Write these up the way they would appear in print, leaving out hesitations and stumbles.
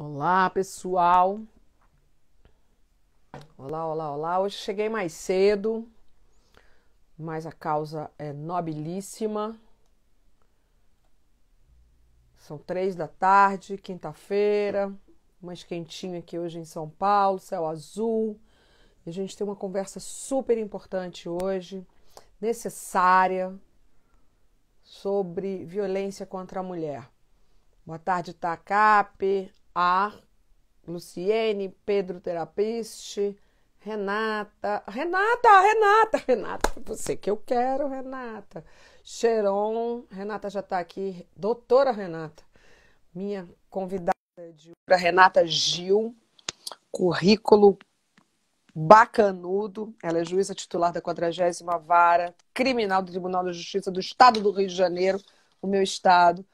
Olá, pessoal. Olá, olá, olá. Hoje cheguei mais cedo, mas a causa é nobilíssima. São 3 da tarde, quinta-feira, mais quentinho aqui hoje em São Paulo, céu azul. E a gente tem uma conversa super importante hoje, necessária, sobre violência contra a mulher. Boa tarde, Tacape, Luciene, Pedro Terapiste, Renata, você que eu quero, Renata. Cheiron, Renata já está aqui, doutora Renata, minha convidada de hoje, Renata Gil, currículo bacanudo, ela é juíza titular da 40ª Vara Criminal do Tribunal de Justiça do Estado do Rio de Janeiro, o meu estado.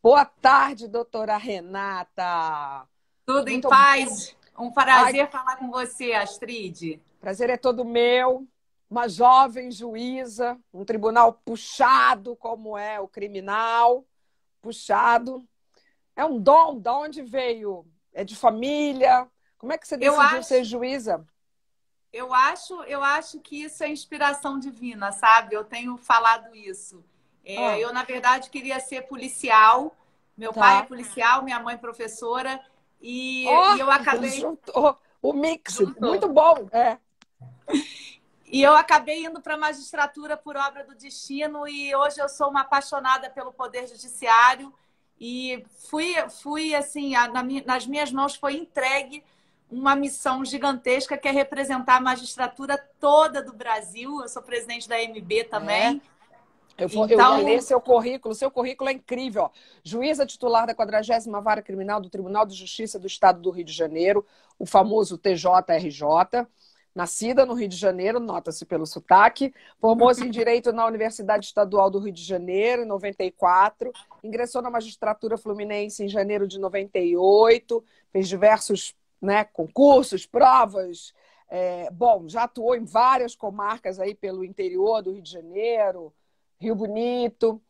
Boa tarde, doutora Renata. Tudo em Muito. paz? Um Ai, prazer falar com você, Astrid. prazer é todo meu. Uma jovem juíza, um tribunal puxado como é o criminal, puxado. É um dom, de onde veio? É de família? Como é que você Eu decidiu ser acho, juíza? eu acho que isso é inspiração divina, sabe? Eu tenho falado isso. Ah, Eu, na verdade, queria ser policial. Meu pai é tá. policial, minha mãe é professora, e Ó, eu acabei juntou o mix. Muito junto. bom. É. E eu acabei indo para a magistratura por obra do destino, e hoje eu sou uma apaixonada pelo Poder Judiciário. E fui assim, nas minhas mãos foi entregue uma missão gigantesca que é representar a magistratura toda do Brasil. Eu sou presidente da MB É. também. Eu ia ler Então, seu currículo. Seu currículo é incrível. Ó. Juíza titular da 40ª Vara Criminal do Tribunal de Justiça do Estado do Rio de Janeiro, o famoso TJRJ. Nascida no Rio de Janeiro, nota-se pelo sotaque. Formou-se em Direito na Universidade Estadual do Rio de Janeiro, em 94. Ingressou na Magistratura Fluminense em janeiro de 98. Fez diversos, né, concursos, provas. Bom, já atuou em várias comarcas aí pelo interior do Rio de Janeiro, Rio Bonito.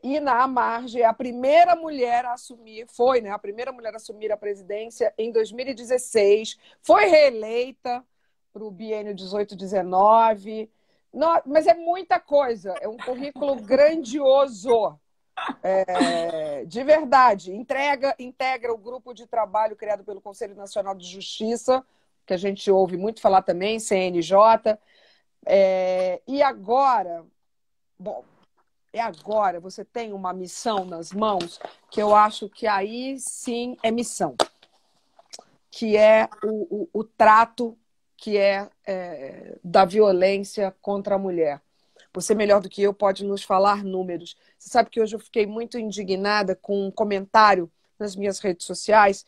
E na margem, a primeira mulher a assumir, foi, né, a primeira mulher a assumir a presidência em 2016, foi reeleita para o biênio 18-19. Mas é muita coisa, é um currículo grandioso, de verdade. Integra o grupo de trabalho criado pelo Conselho Nacional de Justiça, que a gente ouve muito falar também, CNJ. E agora, bom, agora você tem uma missão nas mãos que eu acho que aí sim é missão, que é o trato que da violência contra a mulher. Você, melhor do que eu, pode nos falar números. Você sabe que hoje eu fiquei muito indignada com um comentário nas minhas redes sociais,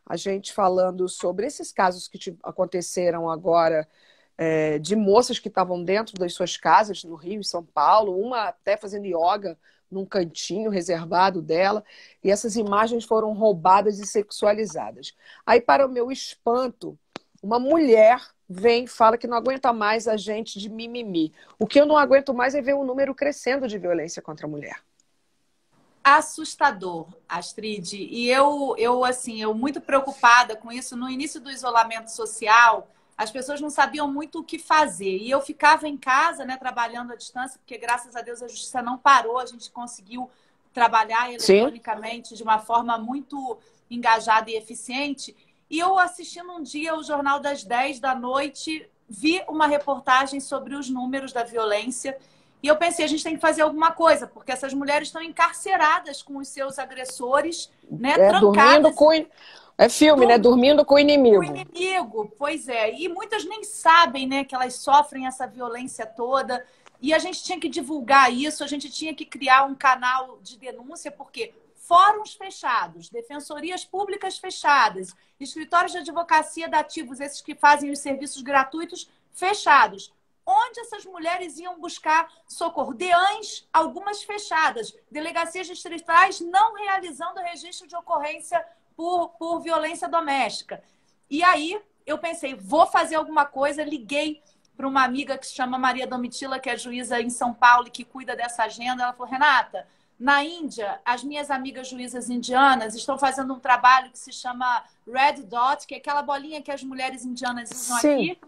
a gente falando sobre esses casos que aconteceram agora, de moças que estavam dentro das suas casas, no Rio e São Paulo, uma até fazendo yoga num cantinho reservado dela, e essas imagens foram roubadas e sexualizadas. Aí, para o meu espanto, uma mulher vem e fala que não aguenta mais a gente de mimimi. O que eu não aguento mais é ver o número crescendo de violência contra a mulher. assustador, Astrid. E eu muito preocupada com isso. No início do isolamento social, as pessoas não sabiam muito o que fazer. E eu ficava em casa, né, trabalhando à distância, porque graças a Deus a justiça não parou, a gente conseguiu trabalhar Sim. eletronicamente de uma forma muito engajada e eficiente. E eu assistindo um dia o Jornal das 10 da noite, vi uma reportagem sobre os números da violência. E eu pensei, a gente tem que fazer alguma coisa, porque essas mulheres estão encarceradas com os seus agressores, né, Dormindo trancadas, com. É filme, né? Dormindo com o o inimigo. inimigo. Pois é, e muitas nem sabem, né, que elas sofrem essa violência toda. E a gente tinha que divulgar isso, a gente tinha que criar um canal de denúncia, porque fóruns fechados, defensorias públicas fechadas, escritórios de advocacia dativos, esses que fazem os serviços gratuitos, fechados. Onde essas mulheres iam buscar socorro? DEANs, algumas fechadas. Delegacias distritais não realizando registro de ocorrência por violência doméstica. E aí eu pensei, vou fazer alguma coisa, liguei para uma amiga que se chama Maria Domitila, que é juíza em São Paulo e que cuida dessa agenda. Ela falou, Renata, Na Índia, as minhas amigas juízas indianas estão fazendo um trabalho que se chama Red Dot, que é aquela bolinha que as mulheres indianas usam Sim. aqui.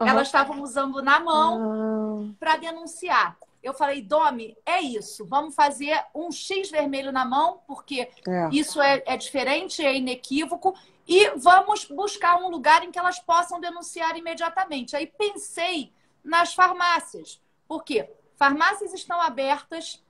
Elas estavam usando na mão Ah, para denunciar. Eu falei, Domi, é isso. Vamos fazer um X vermelho na mão, porque é. isso é diferente, é inequívoco. E vamos buscar um lugar em que elas possam denunciar imediatamente. Aí pensei nas farmácias. Por quê? Farmácias estão abertas.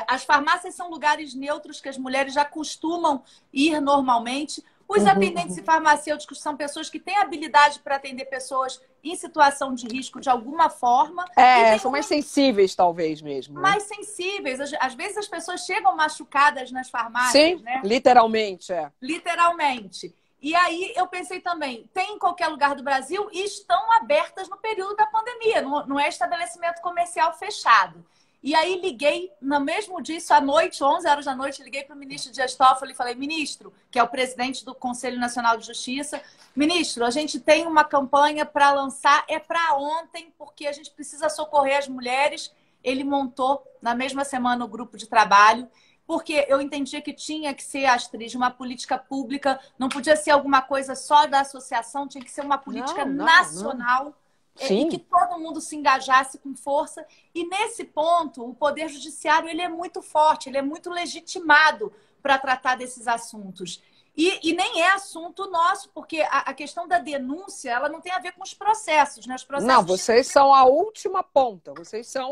As farmácias são lugares neutros que as mulheres já costumam ir normalmente. Os atendentes e farmacêuticos são pessoas que têm habilidade para atender pessoas em situação de risco de alguma forma. E São mais sensíveis, talvez mesmo. Né? mais sensíveis. Às vezes as pessoas chegam machucadas nas farmácias, Sim, né? literalmente, Literalmente. E aí eu pensei também, tem em qualquer lugar do Brasil e estão abertas no período da pandemia, não é estabelecimento comercial fechado. E aí liguei, no mesmo dia, isso à noite, 11 horas da noite, liguei para o ministro Dias Toffoli e falei, ministro, que é o presidente do Conselho Nacional de Justiça, ministro, a gente tem uma campanha para lançar, é para ontem, porque a gente precisa socorrer as mulheres. Ele montou, na mesma semana, o grupo de trabalho, porque eu entendia que tinha que ser, Astrid, uma política pública, não podia ser alguma coisa só da associação, tinha que ser uma política nacional. Não. E que Sim. todo mundo se engajasse com força. E nesse ponto, o Poder Judiciário ele é muito forte, ele é muito legitimado para tratar desses assuntos. E nem é assunto nosso, porque a questão da denúncia ela não tem a ver com os processos, né? Os processos Não, vocês são a última ponta, vocês são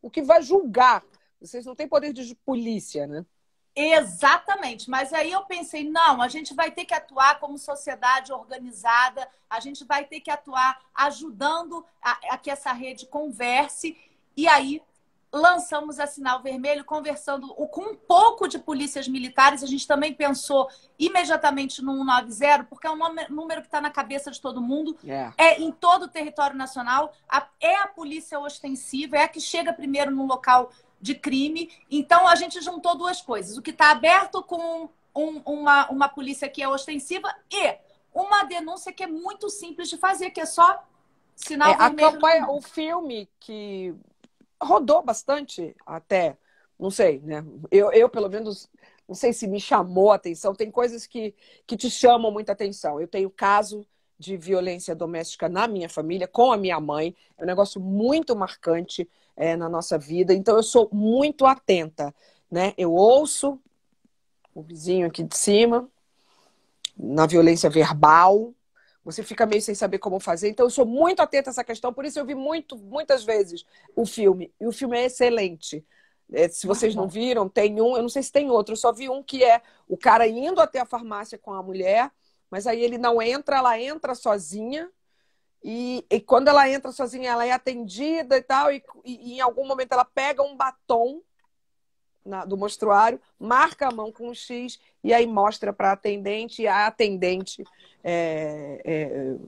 o que vai julgar. Vocês não têm poder de polícia, né? Exatamente, mas aí eu pensei, não, a gente vai ter que atuar como sociedade organizada, a gente vai ter que atuar ajudando a que essa rede converse, e aí lançamos a Sinal Vermelho, conversando com um pouco de polícias militares, a gente também pensou imediatamente no 190, porque é um número que está na cabeça de todo mundo, é em todo o território nacional, é a polícia ostensiva, é a que chega primeiro no local de crime. Então, a gente juntou duas coisas. O que está aberto com uma polícia que é ostensiva e uma denúncia que é muito simples de fazer, que é só sinal vermelho. A campanha, o filme que rodou bastante até, não sei, né? Eu, pelo menos, não sei se me chamou a atenção. Tem coisas que te chamam muita atenção. Eu tenho caso de violência doméstica na minha família, com a minha mãe. É um negócio muito marcante na nossa vida. Então, eu sou muito atenta, né? Eu ouço o vizinho aqui de cima, na violência verbal. Você fica meio sem saber como fazer. Então, eu sou muito atenta a essa questão. Por isso, eu vi muitas vezes o filme. E o filme é excelente. Se vocês não viram, tem um... Eu não sei se tem outro. Eu só vi um que é o cara indo até a farmácia com a mulher, mas aí ele não entra, ela entra sozinha. E quando ela entra sozinha, ela é atendida e tal. E em algum momento ela pega um batom do mostruário, marca a mão com um X e aí mostra para a atendente, e a atendente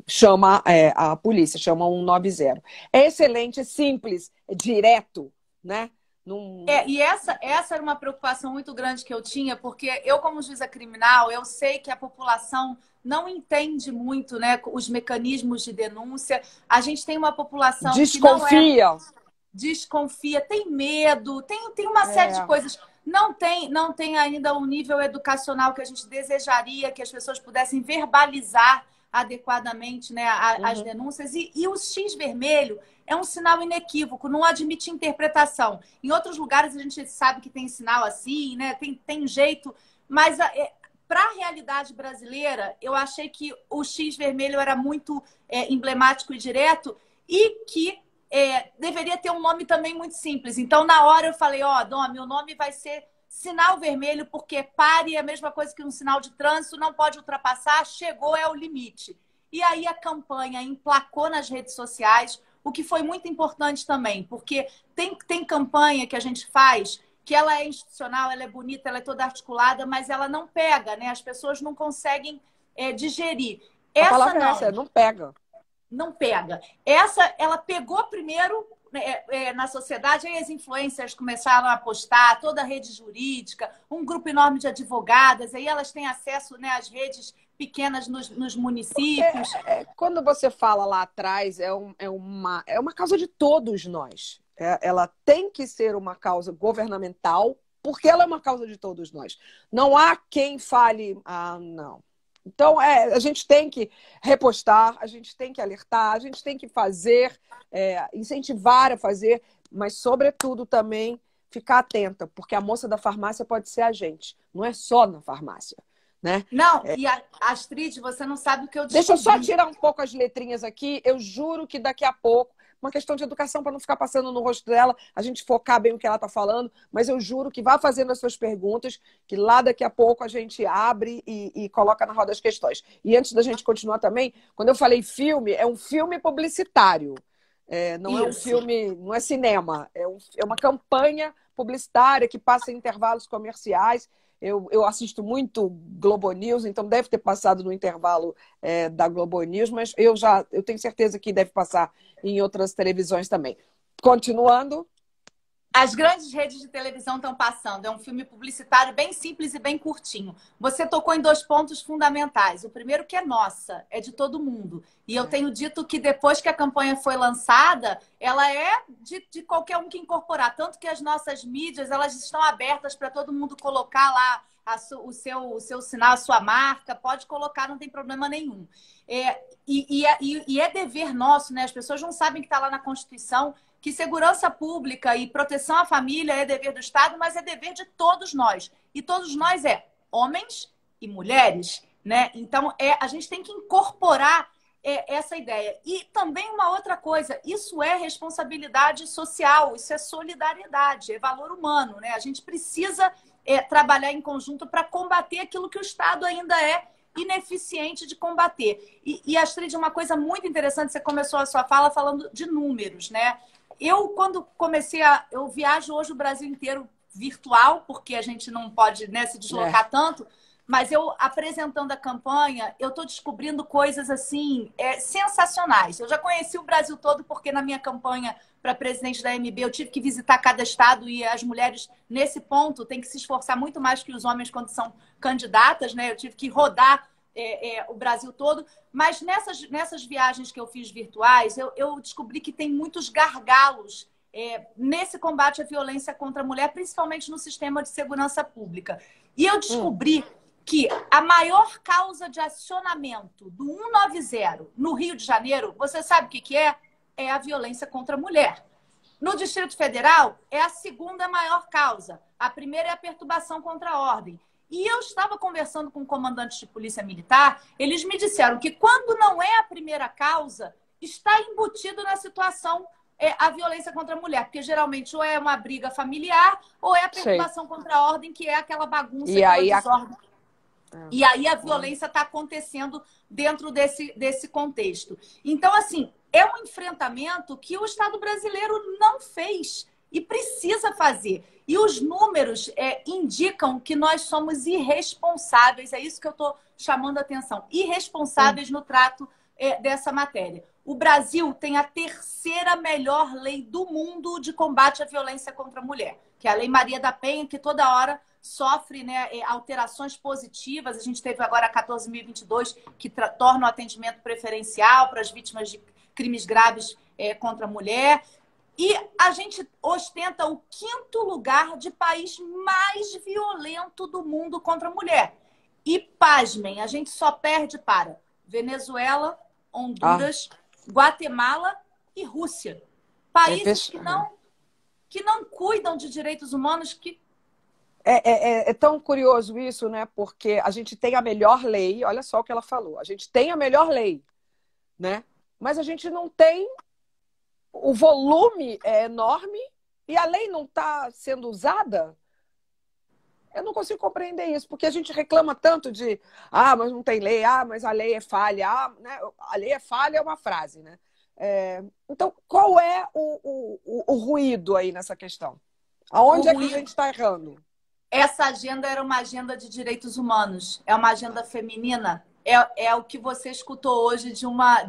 chama a polícia, chama 190. É excelente, é simples, é direto, né? E essa era uma preocupação muito grande que eu tinha, porque eu, como juíza criminal, eu sei que a população não entende muito, né, os mecanismos de denúncia. A gente tem uma população desconfia. que desconfia, tem medo, tem uma série de coisas. Não tem ainda o nível educacional que a gente desejaria, que as pessoas pudessem verbalizar adequadamente, né, as denúncias. E o X vermelho é um sinal inequívoco, não admite interpretação. Em outros lugares a gente sabe que tem sinal assim, né, tem jeito, mas para a realidade brasileira, eu achei que o X vermelho era muito emblemático e direto e que deveria ter um nome também muito simples. Então, na hora eu falei, Domi, o nome vai ser sinal vermelho, porque pare é a mesma coisa que um sinal de trânsito, não pode ultrapassar, chegou, é o limite. E aí a campanha emplacou nas redes sociais, o que foi muito importante também, porque tem campanha que a gente faz que ela é institucional, ela é bonita, ela é toda articulada, mas ela não pega, né? As pessoas não conseguem digerir. A palavra é essa, não pega. Não pega. Ela pegou primeiro na sociedade, aí as influências começaram a postar, toda a rede jurídica, um grupo enorme de advogadas, aí elas têm acesso, né, às redes pequenas nos municípios. Quando você fala lá atrás, é uma causa de todos nós. Ela tem que ser uma causa governamental, porque ela é uma causa de todos nós. Não há quem fale, não. Então, a gente tem que repostar, a gente tem que alertar, a gente tem que fazer, incentivar a fazer, mas, sobretudo, também ficar atenta, porque a moça da farmácia pode ser a gente, não é só na farmácia. Né? Não, e Astrid, você não sabe o que eu descobri. Deixa eu só tirar um pouco as letrinhas aqui, eu juro que daqui a pouco, uma questão de educação para não ficar passando no rosto dela, a gente focar bem o que ela está falando, mas eu juro que vá fazendo as suas perguntas, que lá daqui a pouco a gente abre e coloca na roda as questões. E antes da gente continuar também, quando eu falei filme, é um filme publicitário, não é um filme, não é cinema, é uma campanha publicitária que passa em intervalos comerciais. Eu assisto muito Globo News, então deve ter passado no intervalo da Globo News, mas eu tenho certeza que deve passar em outras televisões também. Continuando. As grandes redes de televisão estão passando. É um filme publicitário bem simples e bem curtinho. Você tocou em 2 pontos fundamentais. O primeiro que é nossa, é de todo mundo. E eu tenho dito que depois que a campanha foi lançada, ela é de qualquer um que incorporar. Tanto que as nossas mídias, elas estão abertas para todo mundo colocar lá o seu sinal, a sua marca. Pode colocar, não tem problema nenhum. E é dever nosso, né? As pessoas não sabem que está lá na Constituição que segurança pública e proteção à família é dever do Estado, mas é dever de todos nós. E todos nós homens e mulheres, né? Então, a gente tem que incorporar essa ideia. E também uma outra coisa, isso é responsabilidade social, isso é solidariedade, é valor humano, né? A gente precisa trabalhar em conjunto para combater aquilo que o Estado ainda é ineficiente de combater. E Astrid, uma coisa muito interessante, você começou a sua fala falando de números, né? Quando comecei eu viajo hoje o Brasil inteiro virtual, porque a gente não pode, né, se deslocar tanto, mas eu apresentando a campanha, eu estou descobrindo coisas assim sensacionais. Eu já conheci o Brasil todo, porque na minha campanha para presidente da MB eu tive que visitar cada estado e as mulheres, nesse ponto, têm que se esforçar muito mais que os homens quando são candidatas, né? Eu tive que rodar o Brasil todo, mas nessas viagens que eu fiz virtuais, eu descobri que tem muitos gargalos nesse combate à violência contra a mulher, principalmente no sistema de segurança pública. E eu descobri que a maior causa de acionamento do 190 no Rio de Janeiro, você sabe o que é? É a violência contra a mulher. No Distrito Federal, é a segunda maior causa. A primeira é a perturbação contra a ordem. E eu estava conversando com comandantes de polícia militar, eles me disseram que quando não é a primeira causa, está embutido na situação a violência contra a mulher, porque geralmente ou é uma briga familiar ou é a perturbação contra a ordem, que é aquela bagunça, desordem. E aí a violência está acontecendo dentro desse contexto. Então, assim, é um enfrentamento que o Estado brasileiro não fez e precisa fazer. E os números indicam que nós somos irresponsáveis, é isso que eu estou chamando a atenção, irresponsáveis no trato dessa matéria. O Brasil tem a 3ª melhor lei do mundo de combate à violência contra a mulher, que é a Lei Maria da Penha, que toda hora sofre, né, alterações positivas. A gente teve agora a 14.022, que torna o atendimento preferencial para as vítimas de crimes graves contra a mulher. E a gente ostenta o 5º lugar de país mais violento do mundo contra a mulher. E, pasmem, a gente só perde para Venezuela, Honduras, Guatemala e Rússia. Países que não cuidam de direitos humanos. É tão curioso isso, né? Porque a gente tem a melhor lei, olha só o que ela falou, a gente tem a melhor lei, né? Mas a gente não tem. O volume é enorme e a lei não está sendo usada. Eu não consigo compreender isso, porque a gente reclama tanto de mas não tem lei, mas a lei é falha, né? A lei é falha é uma frase, né? Então, qual é o ruído aí nessa questão? Aonde é que a gente está errando? Essa agenda era uma agenda de direitos humanos, é uma agenda feminina. É o que você escutou hoje de uma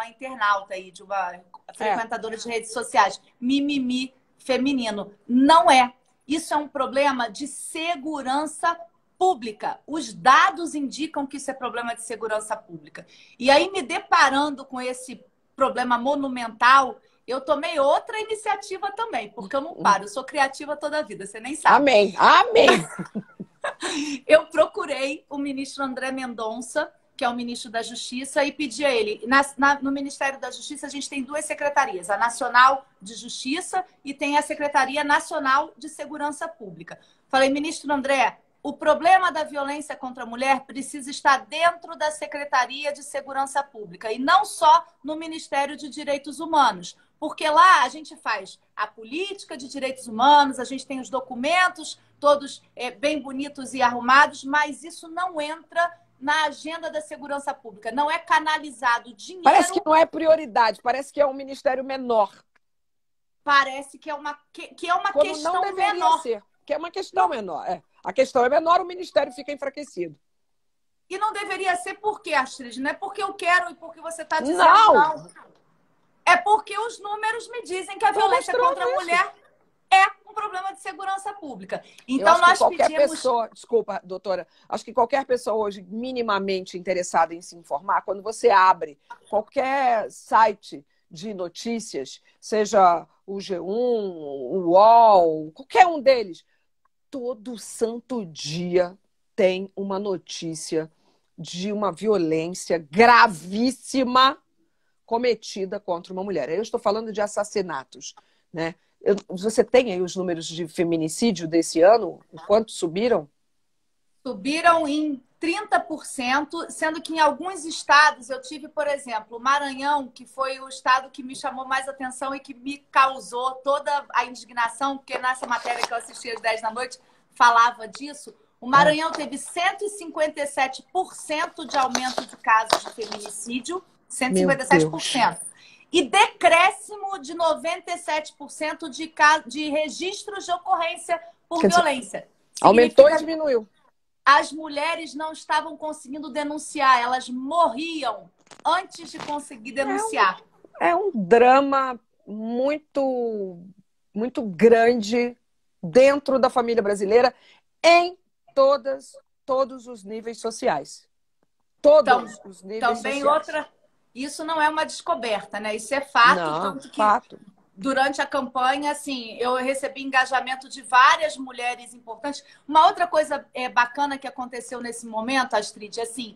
internauta aí, de uma frequentadora de redes sociais. Mimimi feminino. Não é. Isso é um problema de segurança pública. Os dados indicam que isso é problema de segurança pública. E aí, me deparando com esse problema monumental, eu tomei outra iniciativa também, porque eu não paro, eu sou criativa toda a vida, você nem sabe. Amém, amém! Eu procurei o ministro André Mendonça, que é o ministro da Justiça, e pedi a ele. No Ministério da Justiça, a gente tem duas secretarias, a Nacional de Justiça e tem a Secretaria Nacional de Segurança Pública. Falei, ministro André, o problema da violência contra a mulher precisa estar dentro da Secretaria de Segurança Pública e não só no Ministério de Direitos Humanos. Porque lá a gente faz a política de direitos humanos, a gente tem os documentos todos bem bonitos e arrumados, mas isso não entra na agenda da segurança pública. Não é canalizado dinheiro... Parece que não é prioridade, parece que é um ministério menor. Parece que é uma Como questão não deveria menor. ser, que é uma questão menor. É. A questão é menor, o ministério fica enfraquecido. E não deveria ser por quê, Astrid? Não é porque eu quero e porque você está dizendo não. É porque os números me dizem que a violência contra a mulher é um problema de segurança pública. Então, nós pedimos... pessoa, desculpa, doutora, acho que qualquer pessoa hoje minimamente interessada em se informar, quando você abre qualquer site de notícias, seja o G1, o UOL, qualquer um deles, todo santo dia tem uma notícia de uma violência gravíssima cometida contra uma mulher. Eu estou falando de assassinatos, né? Você tem aí os números de feminicídio desse ano? O quanto subiram? Subiram em 30%, sendo que em alguns estados, eu tive, por exemplo, o Maranhão, que foi o estado que me chamou mais atenção e que me causou toda a indignação, porque nessa matéria que eu assisti às 10 da noite falava disso. O Maranhão teve 157% de aumento de casos de feminicídio, 157%. E decréscimo de 97% de registros de ocorrência por violência. Aumentou e diminuiu. As mulheres não estavam conseguindo denunciar, elas morriam antes de conseguir denunciar. É um drama muito, muito grande dentro da família brasileira em todos os níveis sociais. Todos os níveis também sociais. Isso não é uma descoberta, né? Isso é fato. Não, tanto que fato. Durante a campanha, assim, eu recebi engajamento de várias mulheres importantes. Uma outra coisa bacana que aconteceu nesse momento, Astrid, assim,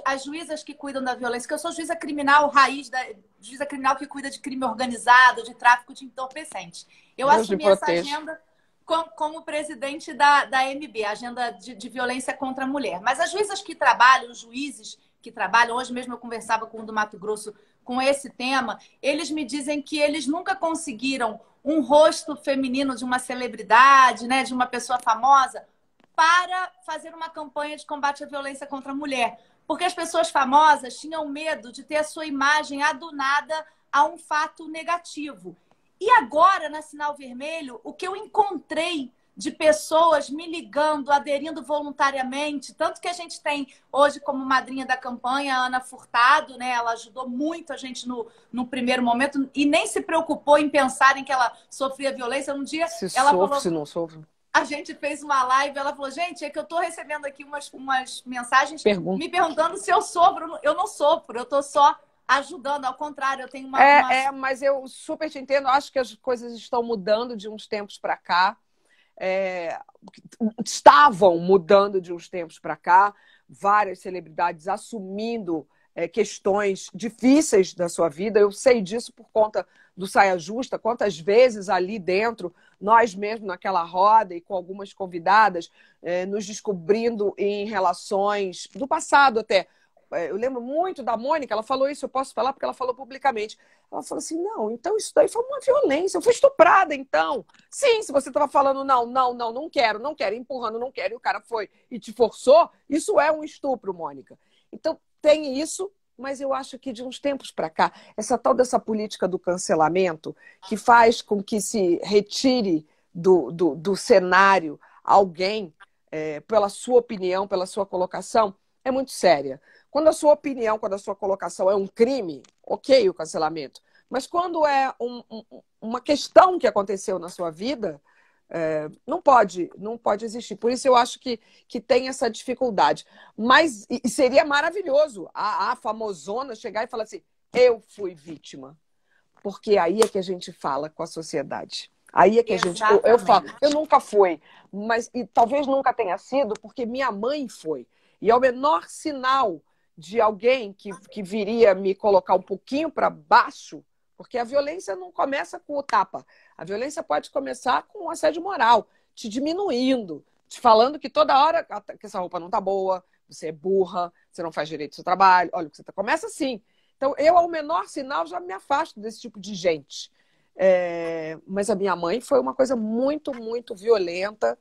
as juízas que cuidam da violência, que eu sou juíza criminal juíza criminal que cuida de crime organizado, de tráfico de entorpecentes. Eu assumi essa agenda como presidente da MB, a agenda de violência contra a mulher. Mas as juízas que trabalham, os juízes que trabalham, hoje mesmo eu conversava com o do Mato Grosso com esse tema, eles me dizem que eles nunca conseguiram um rosto feminino de uma celebridade, né, de uma pessoa famosa, para fazer uma campanha de combate à violência contra a mulher. Porque as pessoas famosas tinham medo de ter a sua imagem adunada a um fato negativo. E agora, na Sinal Vermelho, o que eu encontrei de pessoas me ligando, aderindo voluntariamente, tanto que a gente tem hoje como madrinha da campanha a Ana Furtado, né? Ela ajudou muito a gente no primeiro momento e nem se preocupou em pensar em que ela sofria violência. Um dia ela falou, se não sofre. A gente fez uma live, ela falou, gente, é que eu tô recebendo aqui umas mensagens me perguntando se eu sofro. Eu não sofro, eu tô só ajudando, ao contrário, eu tenho mas eu super te entendo, acho que as coisas estão mudando de uns tempos para cá. Estavam mudando de uns tempos para cá, várias celebridades assumindo questões difíceis da sua vida. Eu sei disso por conta do Saia Justa, quantas vezes ali dentro, nós mesmos naquela roda e com algumas convidadas, nos descobrindo em relações do passado até. Eu lembro muito da Mônica, ela falou isso, eu posso falar porque ela falou publicamente. Ela falou assim, não, então isso daí foi uma violência, eu fui estuprada, então. Sim, se você estava falando, não quero, empurrando, não quero, e o cara foi e te forçou, isso é um estupro, Mônica. Então, tem isso, mas eu acho que de uns tempos para cá, essa tal dessa política do cancelamento, que faz com que se retire do cenário alguém, pela sua opinião, pela sua colocação, é muito séria. Quando a sua opinião, quando a sua colocação é um crime, ok o cancelamento. Mas quando é uma questão que aconteceu na sua vida, não pode existir. Por isso eu acho que tem essa dificuldade. Mas e seria maravilhoso a famosona chegar e falar assim, eu fui vítima. porque aí é que a gente fala com a sociedade. Aí é que a gente... Eu Exatamente. falo, eu nunca fui, mas e talvez nunca tenha sido, porque minha mãe foi. E é o menor sinal de alguém que viria me colocar um pouquinho para baixo, porque a violência não começa com o tapa. A violência pode começar com o assédio moral, te diminuindo, te falando que toda hora que essa roupa não tá boa, você é burra, você não faz direito ao seu trabalho, olha o que você tá... Começa assim. Então, eu, ao menor sinal, já me afasto desse tipo de gente. Mas a minha mãe foi uma coisa muito, muito violenta,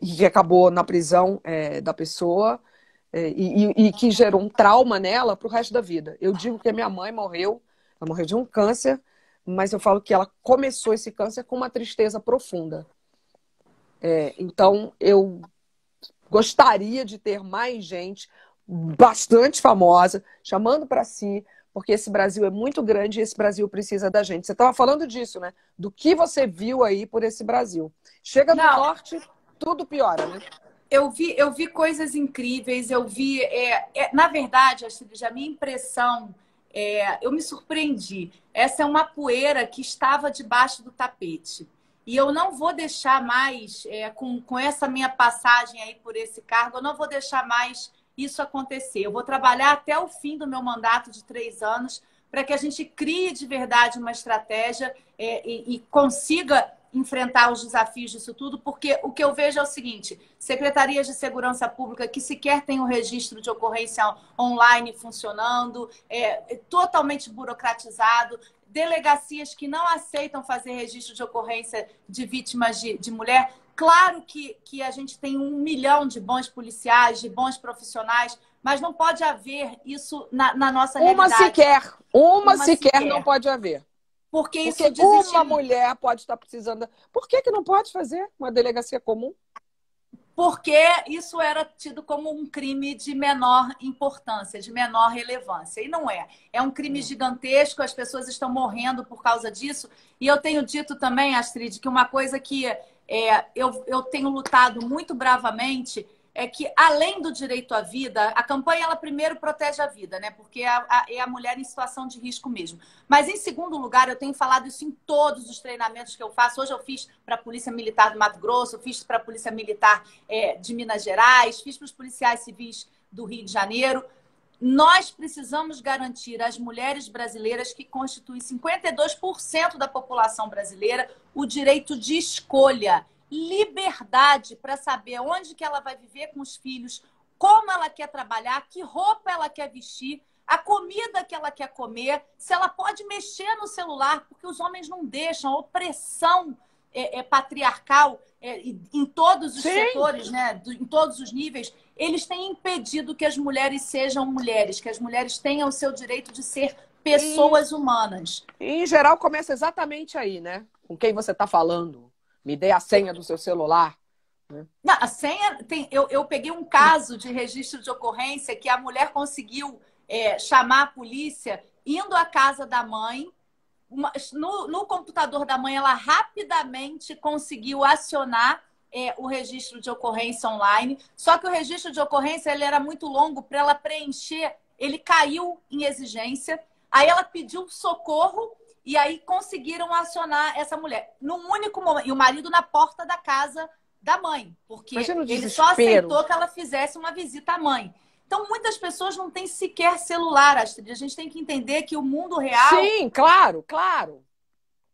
e que acabou na prisão da pessoa, e que gerou um trauma nela para o resto da vida. Eu digo que a minha mãe morreu, ela morreu de um câncer, mas eu falo que ela começou esse câncer com uma tristeza profunda. Então, eu gostaria de ter mais gente bastante famosa, chamando para si, porque esse Brasil é muito grande e esse Brasil precisa da gente. Você estava falando disso, né? Do que você viu aí por esse Brasil. Chega no norte, tudo piora, né? Eu vi coisas incríveis, na verdade, Astrid, a minha impressão, eu me surpreendi. Essa é uma poeira que estava debaixo do tapete. E eu não vou deixar mais, com essa minha passagem aí por esse cargo, eu não vou deixar mais isso acontecer. Eu vou trabalhar até o fim do meu mandato de 3 anos para que a gente crie de verdade uma estratégia e consiga enfrentar os desafios disso tudo, porque o que eu vejo é o seguinte: secretarias de segurança pública que sequer têm o registro de ocorrência online funcionando, totalmente burocratizado, delegacias que não aceitam fazer registro de ocorrência de vítimas de mulher. Claro que a gente tem 1 milhão de bons policiais, de bons profissionais, mas não pode haver isso na nossa realidade. Uma sequer não pode haver. Porque isso uma mulher pode estar precisando... Por que não pode fazer uma delegacia comum? Porque isso era tido como um crime de menor importância, de menor relevância. E não é. É um crime gigantesco, as pessoas estão morrendo por causa disso. E eu tenho dito também, Astrid, que uma coisa que eu tenho lutado muito bravamente é que, além do direito à vida, a campanha, ela primeiro protege a vida, né? Porque é a mulher em situação de risco mesmo. Mas, em segundo lugar, eu tenho falado isso em todos os treinamentos que eu faço. Hoje eu fiz para a Polícia Militar do Mato Grosso, eu fiz para a Polícia Militar de Minas Gerais, fiz para os policiais civis do Rio de Janeiro. Nós precisamos garantir às mulheres brasileiras, que constituem 52% da população brasileira, o direito de escolha, liberdade para saber onde que ela vai viver com os filhos, como ela quer trabalhar, que roupa ela quer vestir, a comida que ela quer comer, se ela pode mexer no celular, porque os homens não deixam. A opressão patriarcal em todos os setores, né? Em todos os níveis, eles têm impedido que as mulheres sejam mulheres, que as mulheres tenham o seu direito de ser pessoas humanas. E, em geral, começa exatamente aí, né? Com quem você está falando. Me dê a senha do seu celular. Não, a senha eu peguei um caso de registro de ocorrência que a mulher conseguiu chamar a polícia indo à casa da mãe. No computador da mãe, ela rapidamente conseguiu acionar o registro de ocorrência online. Só que o registro de ocorrência ele era muito longo para ela preencher. Ele caiu em exigência. Aí ela pediu socorro. E aí conseguiram acionar essa mulher num único momento. E o marido na porta da casa da mãe. Porque ele só aceitou que ela fizesse uma visita à mãe. Então, muitas pessoas não têm sequer celular, Astrid. A gente tem que entender que o mundo real... Sim, claro, claro.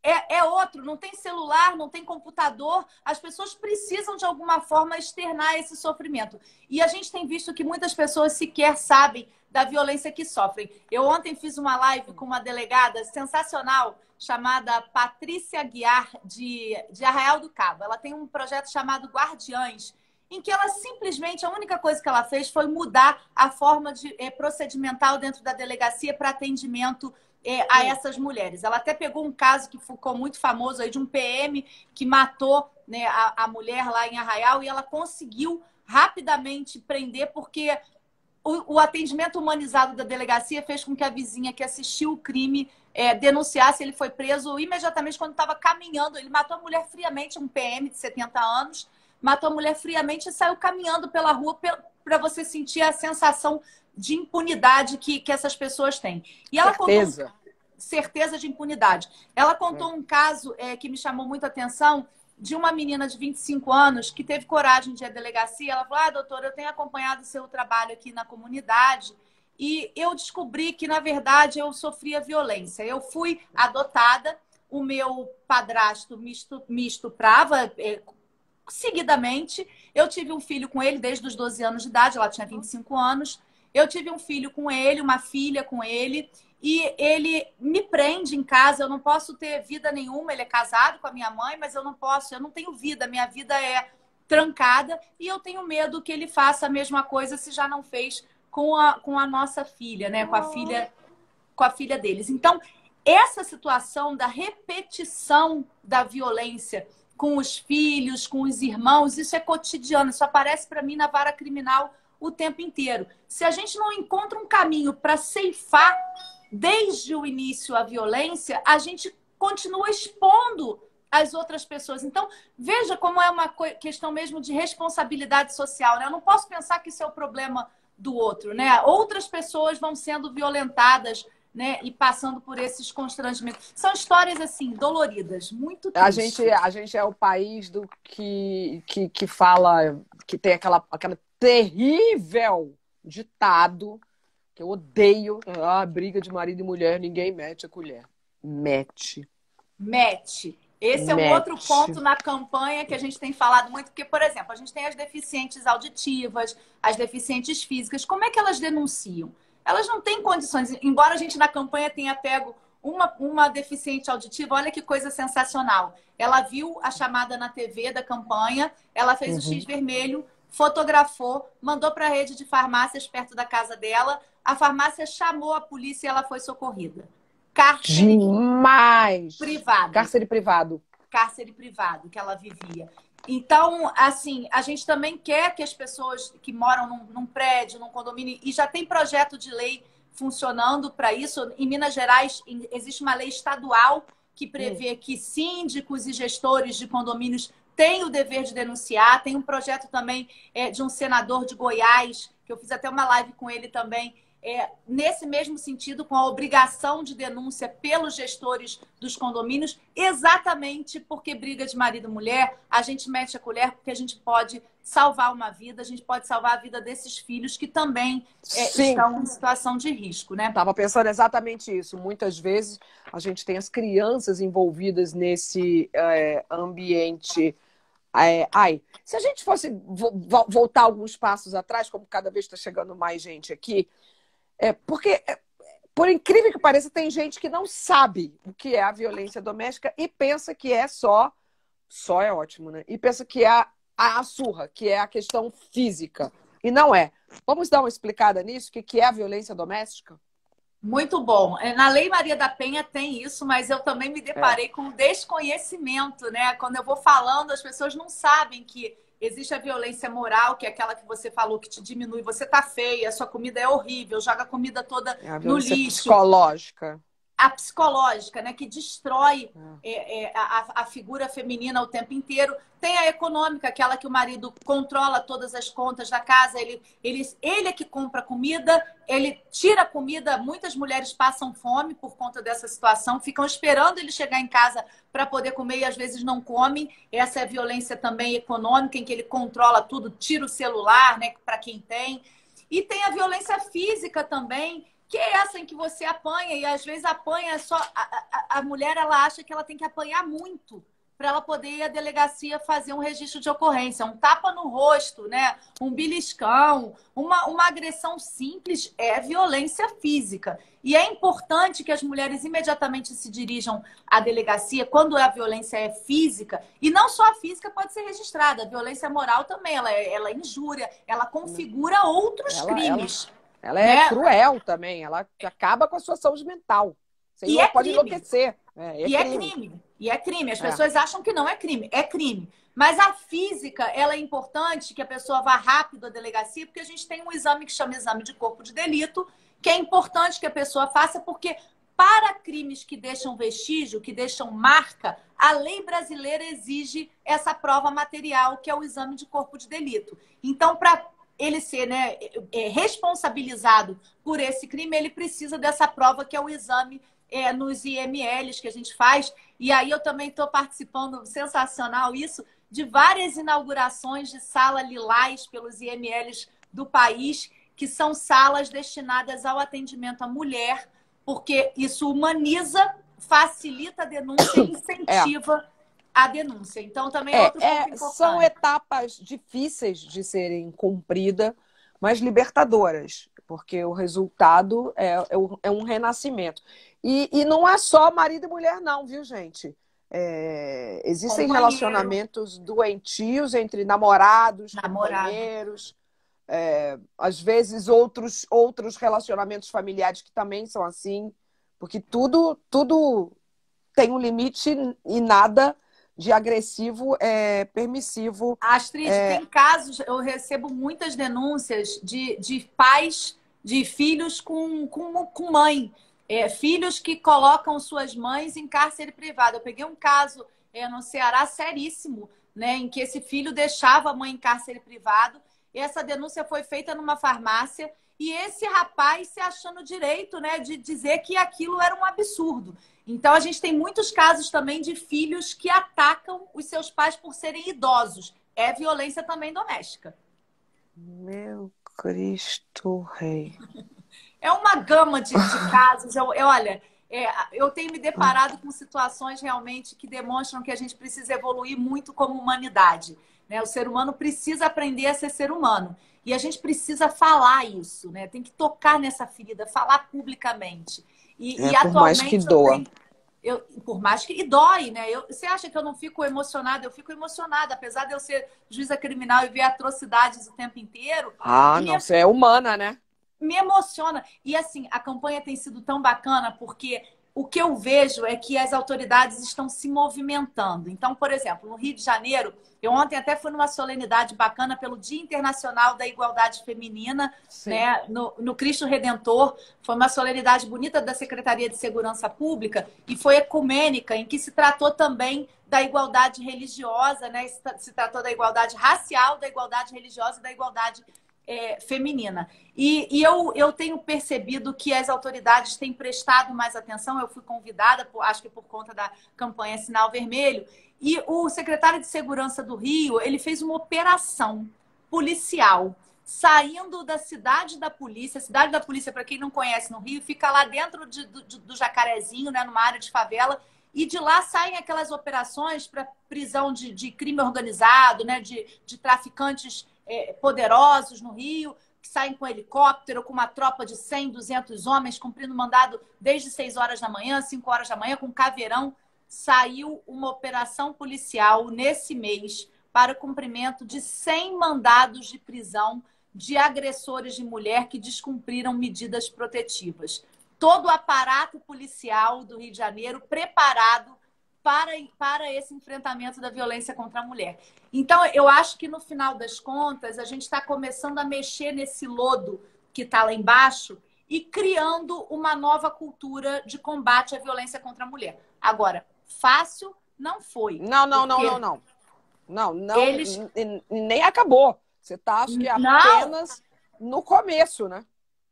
É outro. Não tem celular, não tem computador. As pessoas precisam, de alguma forma, externar esse sofrimento. E a gente tem visto que muitas pessoas sequer sabem da violência que sofrem. Eu ontem fiz uma live com uma delegada sensacional chamada Patrícia Guiar, de Arraial do Cabo. Ela tem um projeto chamado Guardiães, em que ela simplesmente, a única coisa que ela fez foi mudar a forma procedimental dentro da delegacia para atendimento a essas mulheres. Ela até pegou um caso que ficou muito famoso aí de um PM que matou, né, a mulher lá em Arraial, e ela conseguiu rapidamente prender, porque o atendimento humanizado da delegacia fez com que a vizinha que assistiu o crime denunciasse. Ele foi preso imediatamente quando estava caminhando. Ele matou a mulher friamente, um PM de 70 anos, matou a mulher friamente e saiu caminhando pela rua para você sentir a sensação de impunidade que essas pessoas têm. E ela certeza. certeza de impunidade. Ela contou um caso que me chamou muito a atenção, de uma menina de 25 anos que teve coragem de ir à delegacia. Ela falou, doutora, eu tenho acompanhado o seu trabalho aqui na comunidade e eu descobri que, na verdade, eu sofria violência. Eu fui adotada, o meu padrasto me estuprava seguidamente. Eu tive um filho com ele desde os 12 anos de idade, ela tinha 25 anos. Eu tive um filho com ele, uma filha com ele, e ele me prende em casa. Eu não posso ter vida nenhuma. Ele é casado com a minha mãe, mas eu não tenho vida. Minha vida é trancada e eu tenho medo que ele faça a mesma coisa se já não fez com a nossa filha, né? Com a filha deles. Então, essa situação da repetição da violência com os filhos, com os irmãos, isso é cotidiano. Isso aparece para mim na vara criminal o tempo inteiro. Se a gente não encontra um caminho para ceifar desde o início a violência, a gente continua expondo as outras pessoas. Então, veja como é uma questão mesmo de responsabilidade social, né? Eu não posso pensar que isso é o problema do outro, né? Outras pessoas vão sendo violentadas, né? E passando por esses constrangimentos. São histórias, assim, doloridas, muito tristes. A gente é o país do que fala, que tem aquela terrível ditado que eu odeio. Briga de marido e mulher, ninguém mete a colher. Mete. Esse é um outro ponto na campanha que a gente tem falado muito, porque, por exemplo, a gente tem as deficientes auditivas, as deficientes físicas. Como é que elas denunciam? Elas não têm condições, embora a gente na campanha tenha pego uma deficiente auditiva, olha que coisa sensacional. Ela viu a chamada na TV da campanha, ela fez o X vermelho, fotografou, mandou para a rede de farmácias perto da casa dela, a farmácia chamou a polícia e ela foi socorrida. Cárcere privado. Cárcere privado que ela vivia. Então, assim, a gente também quer que as pessoas que moram num prédio, num condomínio, e já tem projeto de lei funcionando para isso. Em Minas Gerais, existe uma lei estadual que prevê que síndicos e gestores de condomínios têm o dever de denunciar. Tem um projeto também de um senador de Goiás, que eu fiz até uma live com ele também, nesse mesmo sentido, com a obrigação de denúncia pelos gestores dos condomínios, exatamente porque briga de marido e mulher, a gente mete a colher porque a gente pode salvar uma vida, a gente pode salvar a vida desses filhos que também estão em situação de risco, né? Estava pensando exatamente isso. Muitas vezes a gente tem as crianças envolvidas nesse ambiente. Se a gente fosse voltar alguns passos atrás, como cada vez está chegando mais gente aqui, porque, por incrível que pareça, tem gente que não sabe o que é a violência doméstica e pensa que é só é ótimo, né? E pensa que é a surra, que é a questão física. E não é. Vamos dar uma explicada nisso? O que é a violência doméstica? Muito bom. Na Lei Maria da Penha tem isso, mas eu também me deparei com desconhecimento, né? Quando eu vou falando, as pessoas não sabem que existe a violência moral, que é aquela que você falou, que te diminui. Você tá feia, a sua comida é horrível, joga a comida toda no lixo. Psicológica. A psicológica, né, que destrói a figura feminina o tempo inteiro. Tem a econômica, aquela que o marido controla todas as contas da casa, ele é que compra comida, ele tira a comida. Muitas mulheres passam fome por conta dessa situação, ficam esperando ele chegar em casa para poder comer e às vezes não comem. Essa é a violência também econômica, em que ele controla tudo, tira o celular, né, para quem tem. E tem a violência física também, que é essa em que você apanha, e às vezes apanha só... A mulher, ela acha que ela tem que apanhar muito para ela poder ir à delegacia fazer um registro de ocorrência. Um tapa no rosto, né? Um beliscão, uma agressão simples é violência física. E é importante que as mulheres imediatamente se dirijam à delegacia quando a violência é física. E não só a física pode ser registrada, a violência moral também. Ela injúria, ela configura outros crimes. Ela é cruel também, ela acaba com a sua saúde mental. Você pode enlouquecer. E é crime. As pessoas acham que não é crime. É crime. Mas a física, ela é importante que a pessoa vá rápido à delegacia, porque a gente tem um exame que chama exame de corpo de delito, que é importante que a pessoa faça, porque para crimes que deixam vestígio, que deixam marca, a lei brasileira exige essa prova material, que é o exame de corpo de delito. Então, para ele ser, né, responsabilizado por esse crime, ele precisa dessa prova, que é o exame nos IMLs que a gente faz. E aí eu também estou participando, sensacional isso, de várias inaugurações de sala lilás pelos IMLs do país, que são salas destinadas ao atendimento à mulher, porque isso humaniza, facilita a denúncia e incentiva a denúncia. Então, também é outro ponto importante. São etapas difíceis de serem cumpridas, mas libertadoras, porque o resultado é um renascimento. E não é só marido e mulher, não, viu, gente? Existem relacionamentos doentios entre namorados, companheiros, às vezes outros relacionamentos familiares que também são assim, porque tudo tem um limite e nada de agressivo é permissivo. Astrid, tem casos, eu recebo muitas denúncias de pais de filhos com mãe. Filhos que colocam suas mães em cárcere privado. Eu peguei um caso no Ceará seríssimo, né, em que esse filho deixava a mãe em cárcere privado. E essa denúncia foi feita numa farmácia e esse rapaz se achando direito, né, de dizer que aquilo era um absurdo. Então, a gente tem muitos casos também de filhos que atacam os seus pais por serem idosos. É violência também doméstica. Meu Cristo Rei. É uma gama de casos. Olha, eu tenho me deparado com situações realmente que demonstram que a gente precisa evoluir muito como humanidade, né? O ser humano precisa aprender a ser ser humano. E a gente precisa falar isso, né? Tem que tocar nessa ferida, falar publicamente. E por mais que doa. Por mais que dói, né? Você acha que eu não fico emocionada? Eu fico emocionada, apesar de eu ser juíza criminal e ver atrocidades o tempo inteiro. Não, você é humana, né? Me emociona. E assim, a campanha tem sido tão bacana porque o que eu vejo é que as autoridades estão se movimentando. Então, por exemplo, no Rio de Janeiro, eu ontem até fui numa solenidade bacana pelo Dia Internacional da Igualdade Feminina, né, no Cristo Redentor. Foi uma solenidade bonita da Secretaria de Segurança Pública e foi ecumênica, em que se tratou também da igualdade religiosa, né? Se tratou da igualdade racial, da igualdade religiosa e da igualdade feminina. E eu tenho percebido que as autoridades têm prestado mais atenção. Eu fui convidada, acho que por conta da campanha Sinal Vermelho, e o secretário de Segurança do Rio, ele fez uma operação policial, saindo da cidade da polícia. A cidade da polícia, para quem não conhece no Rio, fica lá dentro do Jacarezinho, né, numa área de favela, e de lá saem aquelas operações para prisão de crime organizado, né, de traficantes poderosos no Rio, que saem com helicóptero, com uma tropa de 100, 200 homens, cumprindo mandado desde 6 horas da manhã, 5 horas da manhã, com caveirão. Saiu uma operação policial nesse mês para o cumprimento de 100 mandados de prisão de agressores de mulher que descumpriram medidas protetivas. Todo o aparato policial do Rio de Janeiro preparado para esse enfrentamento da violência contra a mulher. Então, eu acho que, no final das contas, a gente está começando a mexer nesse lodo que está lá embaixo e criando uma nova cultura de combate à violência contra a mulher. Agora, fácil não foi. Não. Nem acabou. Você está, acho que, apenas no começo, né?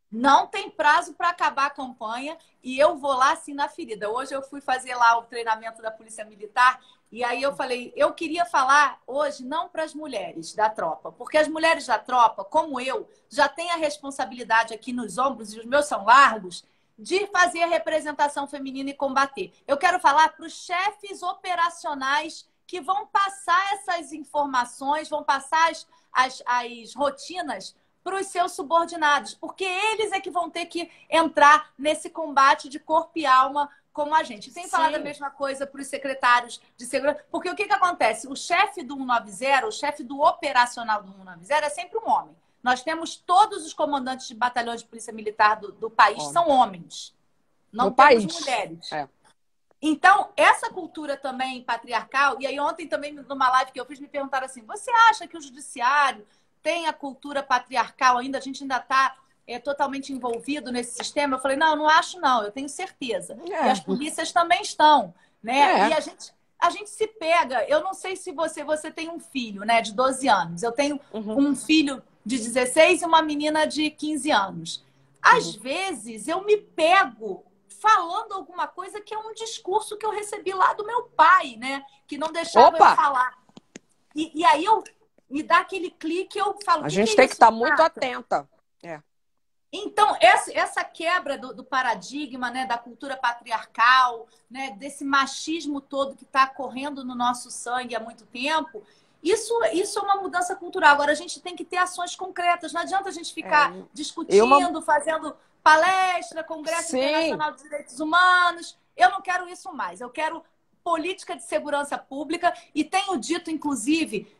Não tem prazo para acabar a campanha e eu vou lá assim na ferida. Hoje eu fui fazer lá o treinamento da Polícia Militar e aí eu falei, eu queria falar hoje não para as mulheres da tropa, porque as mulheres da tropa, como eu, já têm a responsabilidade aqui nos ombros, e os meus são largos, de fazer a representação feminina e combater. Eu quero falar para os chefes operacionais que vão passar essas informações, vão passar as rotinas para os seus subordinados, porque eles é que vão ter que entrar nesse combate de corpo e alma como a gente. Sem falar da mesma coisa para os secretários de segurança, porque o que acontece? O chefe do 190, o chefe do operacional do 190 é sempre um homem. Nós temos todos os comandantes de batalhões de polícia militar do país são homens. Não temos mulheres. Então, essa cultura também patriarcal, e aí ontem também numa live que eu fiz me perguntaram assim, você acha que o judiciário tem a cultura patriarcal ainda? A gente ainda está totalmente envolvido nesse sistema? Eu falei, não acho não, eu tenho certeza. E as polícias também estão, né? E a gente se pega. Eu não sei se você tem um filho, né, de 12 anos. Eu tenho um filho de 16 e uma menina de 15 anos. Às vezes eu me pego falando alguma coisa que é um discurso que eu recebi lá do meu pai, né? Que não deixava eu falar. E aí me dá aquele clique, eu falo... A gente tem que estar muito atenta. Então, essa quebra do paradigma, né, da cultura patriarcal, né, desse machismo todo que está correndo no nosso sangue há muito tempo, isso é uma mudança cultural. Agora, a gente tem que ter ações concretas. Não adianta a gente ficar discutindo, fazendo palestra, Congresso Internacional de Direitos Humanos. Eu não quero isso mais. Eu quero política de segurança pública e tenho dito, inclusive,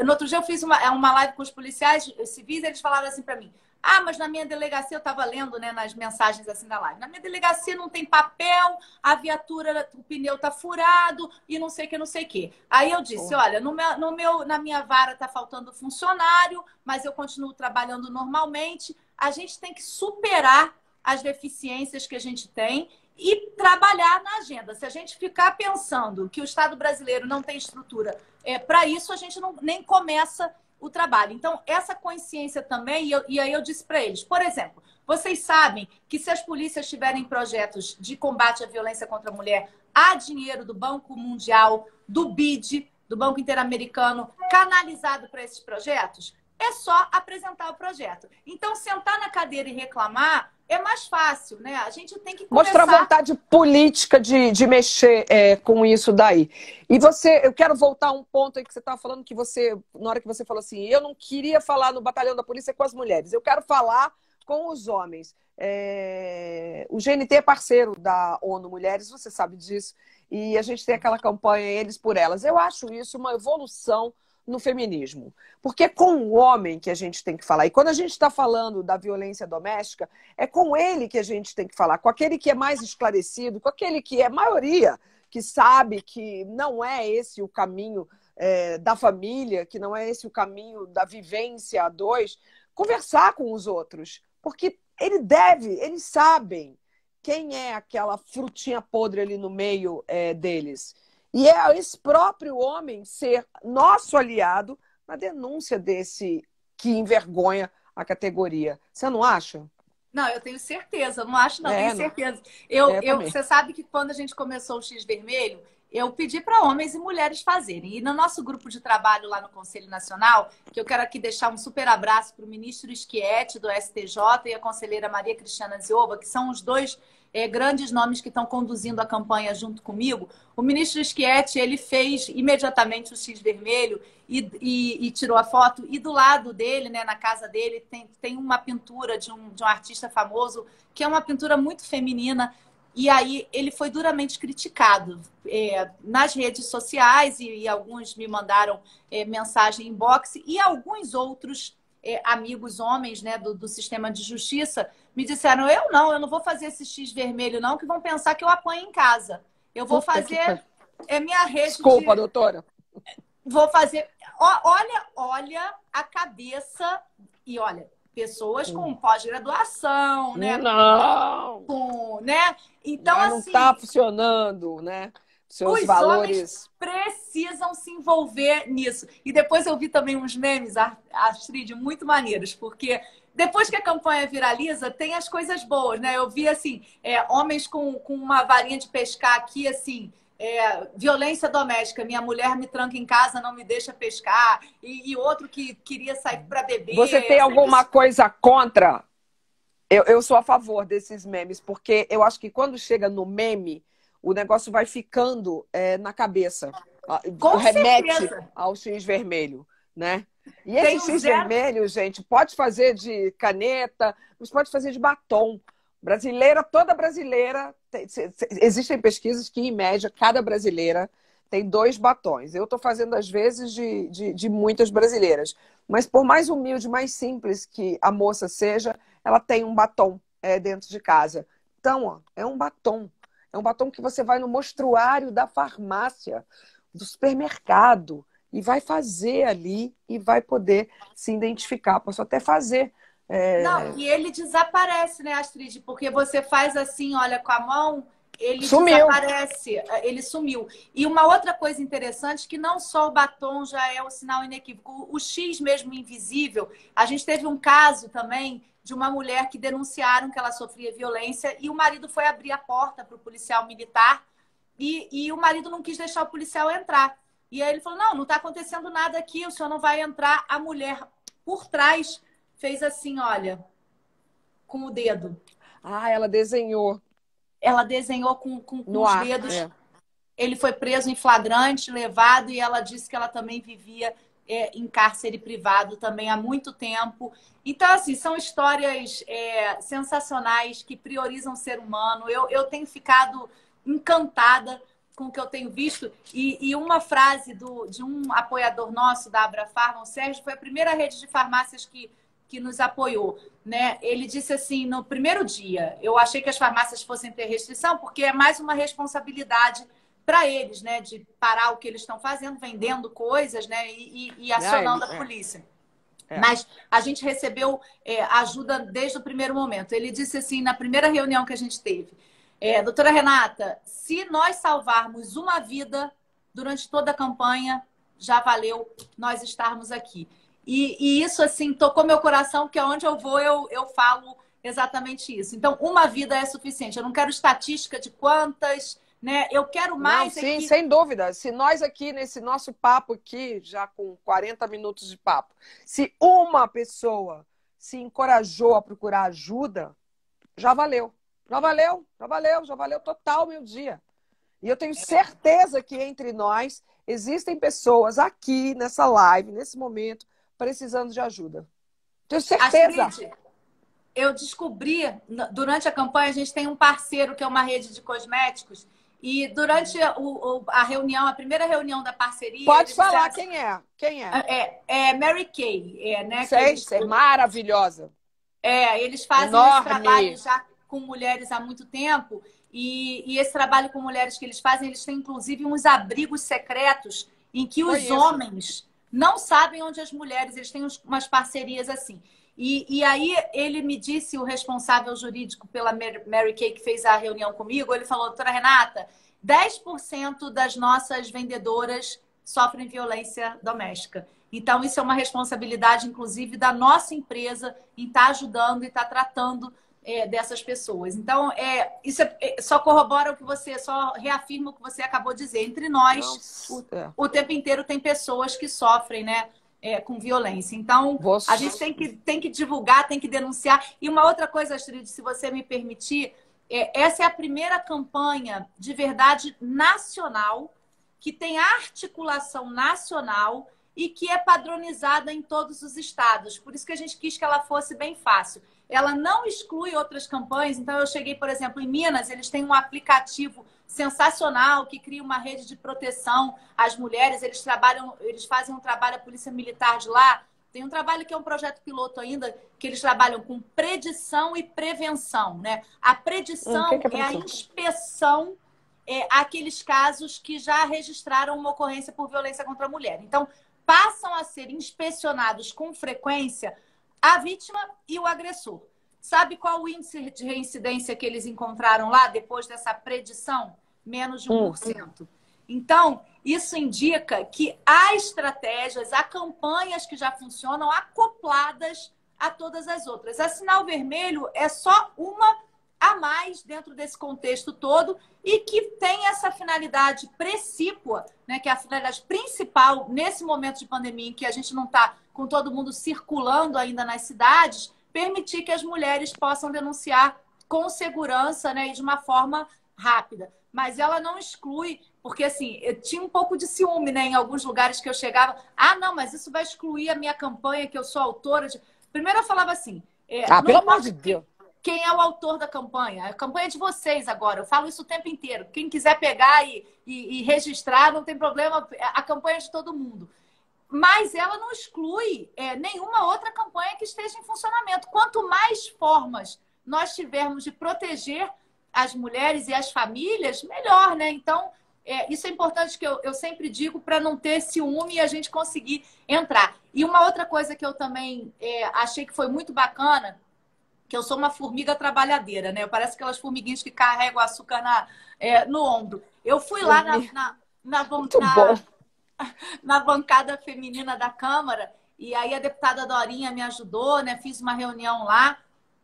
no outro dia eu fiz uma live com os policiais civis e eles falaram assim para mim: ah, mas na minha delegacia, eu estava lendo, né, nas mensagens assim da live, na minha delegacia não tem papel, a viatura, o pneu tá furado e não sei o que, não sei o que. Aí eu disse, olha, na minha vara tá faltando funcionário, mas eu continuo trabalhando normalmente. A gente tem que superar as deficiências que a gente tem e trabalhar na agenda. Se a gente ficar pensando que o Estado brasileiro não tem estrutura para isso, a gente nem começa o trabalho. Então, essa consciência também, e aí eu disse para eles, por exemplo, vocês sabem que se as polícias tiverem projetos de combate à violência contra a mulher, há dinheiro do Banco Mundial, do BID, do Banco Interamericano, canalizado para esses projetos? É só apresentar o projeto. Então, sentar na cadeira e reclamar é mais fácil, né? A gente tem que começar... Mostrar vontade política de mexer com isso daí. E eu quero voltar a um ponto aí que você estava falando, que na hora que você falou assim, eu não queria falar no batalhão da polícia com as mulheres, eu quero falar com os homens. O GNT é parceiro da ONU Mulheres, você sabe disso, e a gente tem aquela campanha Eles por Elas. Eu acho isso uma evolução no feminismo. Porque é com o homem que a gente tem que falar. E quando a gente está falando da violência doméstica, é com ele que a gente tem que falar, com aquele que é mais esclarecido, com aquele que é maioria, que sabe que não é esse o caminho da família, que não é esse o caminho da vivência a dois, conversar com os outros. Porque eles sabem quem é aquela frutinha podre ali no meio deles. E é esse próprio homem ser nosso aliado na denúncia desse que envergonha a categoria. Você não acha? Não, eu tenho certeza. Não acho, não. Tenho certeza. Você sabe que quando a gente começou o X Vermelho, eu pedi para homens e mulheres fazerem. E no nosso grupo de trabalho lá no Conselho Nacional, que eu quero aqui deixar um super abraço para o ministro Schietti, do STJ, e a conselheira Maria Cristina Zioba, que são os dois grandes nomes que estão conduzindo a campanha junto comigo. O ministro Schietti, ele fez imediatamente o X Vermelho e tirou a foto. E do lado dele, né, na casa dele, tem uma pintura de um artista famoso, que é uma pintura muito feminina. E aí ele foi duramente criticado nas redes sociais e alguns me mandaram mensagem inbox e alguns outros amigos homens, né, do sistema de justiça me disseram, eu não vou fazer esse X vermelho não, que vão pensar que eu apanho em casa. Eu vou fazer minha rede Desculpa, doutora. Vou fazer... Olha a cabeça e olha, pessoas com pós-graduação, né? Não! Né? Então, mas não está funcionando, né? Seus valores... homens precisam se envolver nisso. E depois eu vi também uns memes, Astrid, muito maneiros, porque depois que a campanha viraliza, tem as coisas boas, né? Eu vi, assim, homens com uma varinha de pescar aqui, assim, violência doméstica, minha mulher me tranca em casa, não me deixa pescar, e outro que queria sair para beber. Você tem alguma coisa contra? Eu sou a favor desses memes, porque eu acho que quando chega no meme, o negócio vai ficando na cabeça. Remete ao X vermelho, né? E esse X vermelho, gente, pode fazer de caneta, mas pode fazer de batom. Toda brasileira, existem pesquisas que, em média, cada brasileira tem 2 batons. Eu estou fazendo, às vezes, de muitas brasileiras. Mas por mais humilde, mais simples que a moça seja, ela tem um batom dentro de casa. Então, ó, é um batom. É um batom que você vai no mostruário da farmácia, do supermercado, e vai fazer ali e vai poder se identificar. Posso até fazer. Não, e ele desaparece, né, Astrid? Porque você faz assim, olha, com a mão, ele sumiu. Desaparece, ele sumiu. E uma outra coisa interessante, que não só o batom já é o sinal inequívoco, o X mesmo invisível. A gente teve um caso também de uma mulher que denunciaram que ela sofria violência e o marido foi abrir a porta para o policial militar e o marido não quis deixar o policial entrar. E aí ele falou, não está acontecendo nada aqui, o senhor não vai entrar. A mulher, por trás, fez assim, olha, com o dedo. Ah, ela desenhou. Ela desenhou com No os ar, dedos. é. Ele foi preso em flagrante, levado, e ela disse que ela também vivia em cárcere privado também há muito tempo. Então, assim, são histórias sensacionais que priorizam o ser humano. Eu tenho ficado encantada com o que eu tenho visto. E uma frase de um apoiador nosso, da Abra Farma, o Sérgio, foi a primeira rede de farmácias que nos apoiou, né? Ele disse assim, no primeiro dia, eu achei que as farmácias fossem ter restrição, porque é mais uma responsabilidade para eles, né? De parar o que eles estão fazendo, vendendo coisas, né? E acionando a polícia. Mas a gente recebeu ajuda desde o primeiro momento. Ele disse assim, na primeira reunião que a gente teve, doutora Renata, se nós salvarmos uma vida durante toda a campanha, já valeu nós estarmos aqui. E isso, assim, tocou meu coração, porque onde eu vou, eu falo exatamente isso. Então, uma vida é suficiente. Eu não quero estatística de quantas, né? Eu quero mais... Não, sim, sem dúvida. Se nós aqui, nesse nosso papo aqui, já com 40 minutos de papo, se uma pessoa se encorajou a procurar ajuda, já valeu. Já valeu, já valeu, já valeu total o meu dia. E eu tenho certeza que entre nós existem pessoas aqui, nessa live, nesse momento, precisando de ajuda. Tenho certeza. Astrid, eu descobri, durante a campanha, a gente tem um parceiro que é uma rede de cosméticos, e durante a reunião, a primeira reunião da parceria... Pode falar quem é. Quem é? É Mary Kay, né? Sei, maravilhosa. Eles fazem esse trabalho já com mulheres há muito tempo, e esse trabalho com mulheres que eles fazem, eles têm inclusive uns abrigos secretos em que os homens não sabem onde as mulheres, eles têm umas parcerias assim. E aí ele me disse, o responsável jurídico pela Mary Kay, que fez a reunião comigo, ele falou, doutora Renata, 10% das nossas vendedoras sofrem violência doméstica. Então, isso é uma responsabilidade, inclusive, da nossa empresa em estar ajudando e estar tratando dessas pessoas. Então, isso só corrobora o que você, só reafirma o que você acabou de dizer. Entre nós, o tempo inteiro tem pessoas que sofrem, né, com violência. Então, a gente tem que divulgar, tem que denunciar. E uma outra coisa, Astrid, se você me permitir, essa é a primeira campanha de verdade nacional que tem articulação nacional e que é padronizada em todos os estados. Por isso que a gente quis que ela fosse bem fácil. Ela não exclui outras campanhas. Então, eu cheguei, por exemplo, em Minas, eles têm um aplicativo sensacional que cria uma rede de proteção às mulheres. Eles fazem um trabalho, a Polícia Militar de lá. Tem um trabalho que é um projeto piloto ainda, que eles trabalham com predição e prevenção, né? A predição é a inspeção àqueles casos que já registraram uma ocorrência por violência contra a mulher. Então, passam a ser inspecionados com frequência a vítima e o agressor. Sabe qual o índice de reincidência que eles encontraram lá depois dessa predição? Menos de 1%. Então, isso indica que há estratégias, há campanhas que já funcionam acopladas a todas as outras. A Sinal Vermelho é só uma a mais dentro desse contexto todo e que tem essa finalidade precípua, né, que é a finalidade principal nesse momento de pandemia em que a gente não está com todo mundo circulando ainda nas cidades, permitir que as mulheres possam denunciar com segurança, né, e de uma forma rápida. Mas ela não exclui, porque assim, eu tinha um pouco de ciúme, né, em alguns lugares que eu chegava. Ah, não, mas isso vai excluir a minha campanha, que eu sou autora de... Primeiro eu falava assim... pelo amor de Deus! Quem é o autor da campanha? A campanha é de vocês agora. Eu falo isso o tempo inteiro. Quem quiser pegar e registrar, não tem problema. A campanha é de todo mundo. Mas ela não exclui nenhuma outra campanha que esteja em funcionamento. Quanto mais formas nós tivermos de proteger as mulheres e as famílias, melhor, né? Então, isso é importante que eu sempre digo para não ter ciúme e a gente conseguir entrar. E uma outra coisa que eu também achei que foi muito bacana, que eu sou uma formiga trabalhadeira, né? Parece aquelas formiguinhas que carregam açúcar no ombro. Eu fui lá na bancada feminina da Câmara e aí a deputada Dorinha me ajudou, né? Fiz uma reunião lá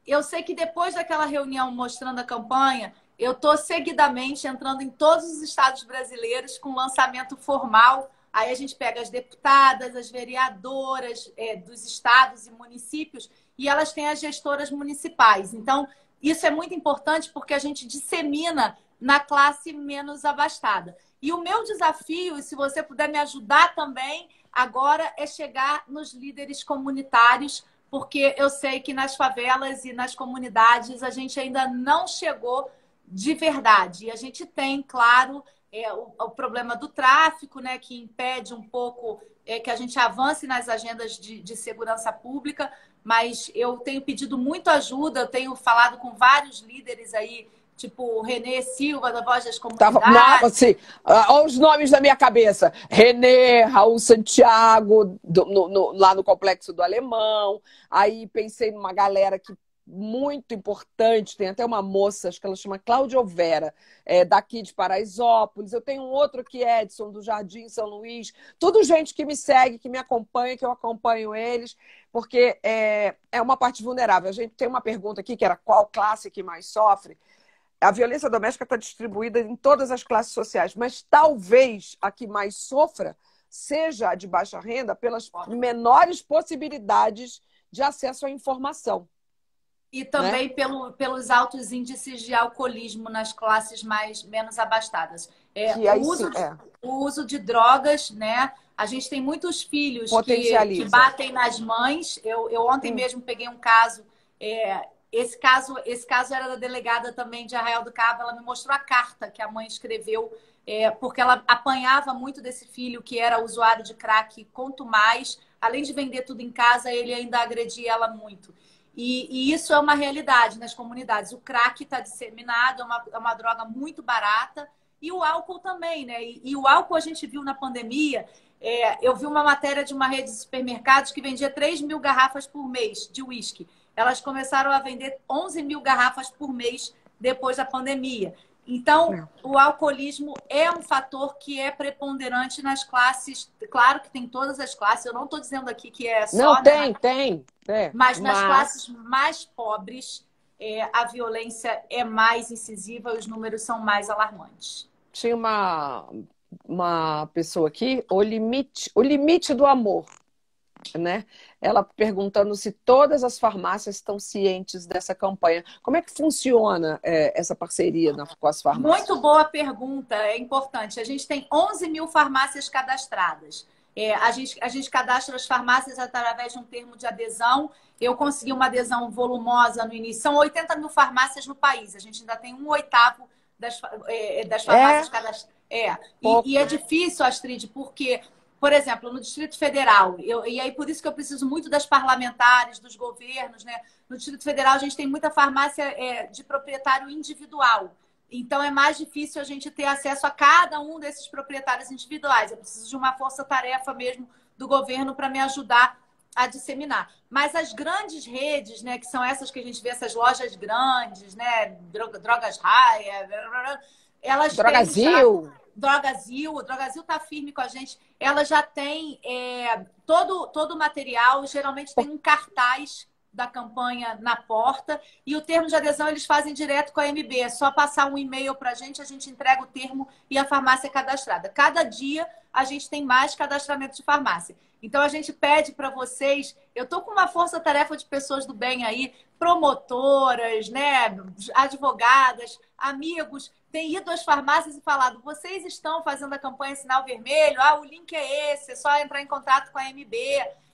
Eu sei que depois daquela reunião mostrando a campanha, eu estou seguidamente entrando em todos os estados brasileiros com lançamento formal. Aí a gente pega as deputadas, as vereadoras dos estados e municípios e elas têm as gestoras municipais. Então, isso é muito importante porque a gente dissemina na classe menos abastada. E o meu desafio, e se você puder me ajudar também, agora é chegar nos líderes comunitários, porque eu sei que nas favelas e nas comunidades a gente ainda não chegou de verdade. E a gente tem, claro, o problema do tráfico, né, que impede um pouco que a gente avance nas agendas de segurança pública, mas eu tenho pedido muito ajuda, eu tenho falado com vários líderes aí, tipo o Renê Silva, da Voz das Comunidades. Assim, olha os nomes da minha cabeça. Renê, Raul Santiago, lá no Complexo do Alemão. Aí pensei numa galera que muito importante, tem até uma moça, acho que ela chama Cláudia Vera, daqui de Paraisópolis. Eu tenho um outro que é Edson, do Jardim São Luís. Tudo gente que me segue, que me acompanha, que eu acompanho eles, porque é uma parte vulnerável. A gente tem uma pergunta aqui, que era qual classe que mais sofre. A violência doméstica está distribuída em todas as classes sociais, mas talvez a que mais sofra seja a de baixa renda pelas menores possibilidades de acesso à informação. E também, né, pelos altos índices de alcoolismo nas classes menos abastadas. O uso de drogas, né? A gente tem muitos filhos que batem nas mães. Eu ontem mesmo peguei um caso. Esse caso era da delegada também de Arraial do Cabo. Ela me mostrou a carta que a mãe escreveu, porque ela apanhava muito desse filho que era usuário de crack. Quanto mais, além de vender tudo em casa, ele ainda agredia ela muito. E isso é uma realidade nas comunidades. O crack está disseminado, é uma droga muito barata. E o álcool também, né? E o álcool a gente viu na pandemia. Eu vi uma matéria de uma rede de supermercados que vendia 3 mil garrafas por mês de uísque. Elas começaram a vender 11 mil garrafas por mês depois da pandemia. Então, o alcoolismo é um fator que é preponderante nas classes. Claro que tem todas as classes. Eu não estou dizendo aqui que é só... Não, tem. Mas nas classes mais pobres, a violência é mais incisiva e os números são mais alarmantes. Tinha uma pessoa aqui, o limite do amor, né? Ela perguntando se todas as farmácias estão cientes dessa campanha. Como é que funciona essa parceria com as farmácias? Muito boa pergunta, é importante. A gente tem 11 mil farmácias cadastradas. A gente cadastra as farmácias através de um termo de adesão. Eu consegui uma adesão volumosa no início. São 80 mil farmácias no país. A gente ainda tem 1/8 das farmácias cadastradas. E é difícil, Astrid, porque... Por exemplo, no Distrito Federal, e aí por isso que eu preciso muito das parlamentares, dos governos, né? No Distrito Federal, a gente tem muita farmácia de proprietário individual. Então, é mais difícil a gente ter acesso a cada um desses proprietários individuais. Eu preciso de uma força-tarefa mesmo do governo para me ajudar a disseminar. Mas as grandes redes, né, que são essas que a gente vê, essas lojas grandes, né? Drogas Raia, elas Drogazil. O Drogazil está firme com a gente. Ela já tem todo o material, geralmente tem um cartaz da campanha na porta e o termo de adesão eles fazem direto com a MB. É só passar um e-mail para a gente entrega o termo e a farmácia é cadastrada. Cada dia a gente tem mais cadastramento de farmácia. Então a gente pede para vocês, eu estou com uma força-tarefa de pessoas do bem aí, promotoras, né, advogadas, amigos, tem ido às farmácias e falado, vocês estão fazendo a campanha Sinal Vermelho? O link é esse, é só entrar em contato com a MB.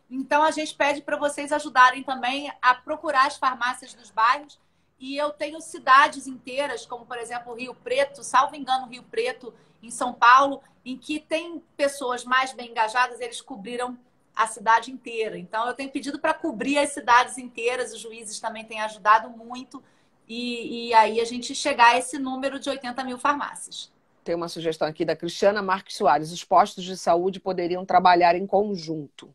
Então, a gente pede para vocês ajudarem também a procurar as farmácias dos bairros. E eu tenho cidades inteiras, como, por exemplo, Rio Preto, salvo engano, Rio Preto, em São Paulo, em que tem pessoas mais bem engajadas, eles cobriram a cidade inteira. Então, eu tenho pedido para cobrir as cidades inteiras, os juízes também têm ajudado muito. E aí a gente chegar a esse número de 80 mil farmácias. Tem uma sugestão aqui da Cristiana Marques Soares. Os postos de saúde poderiam trabalhar em conjunto.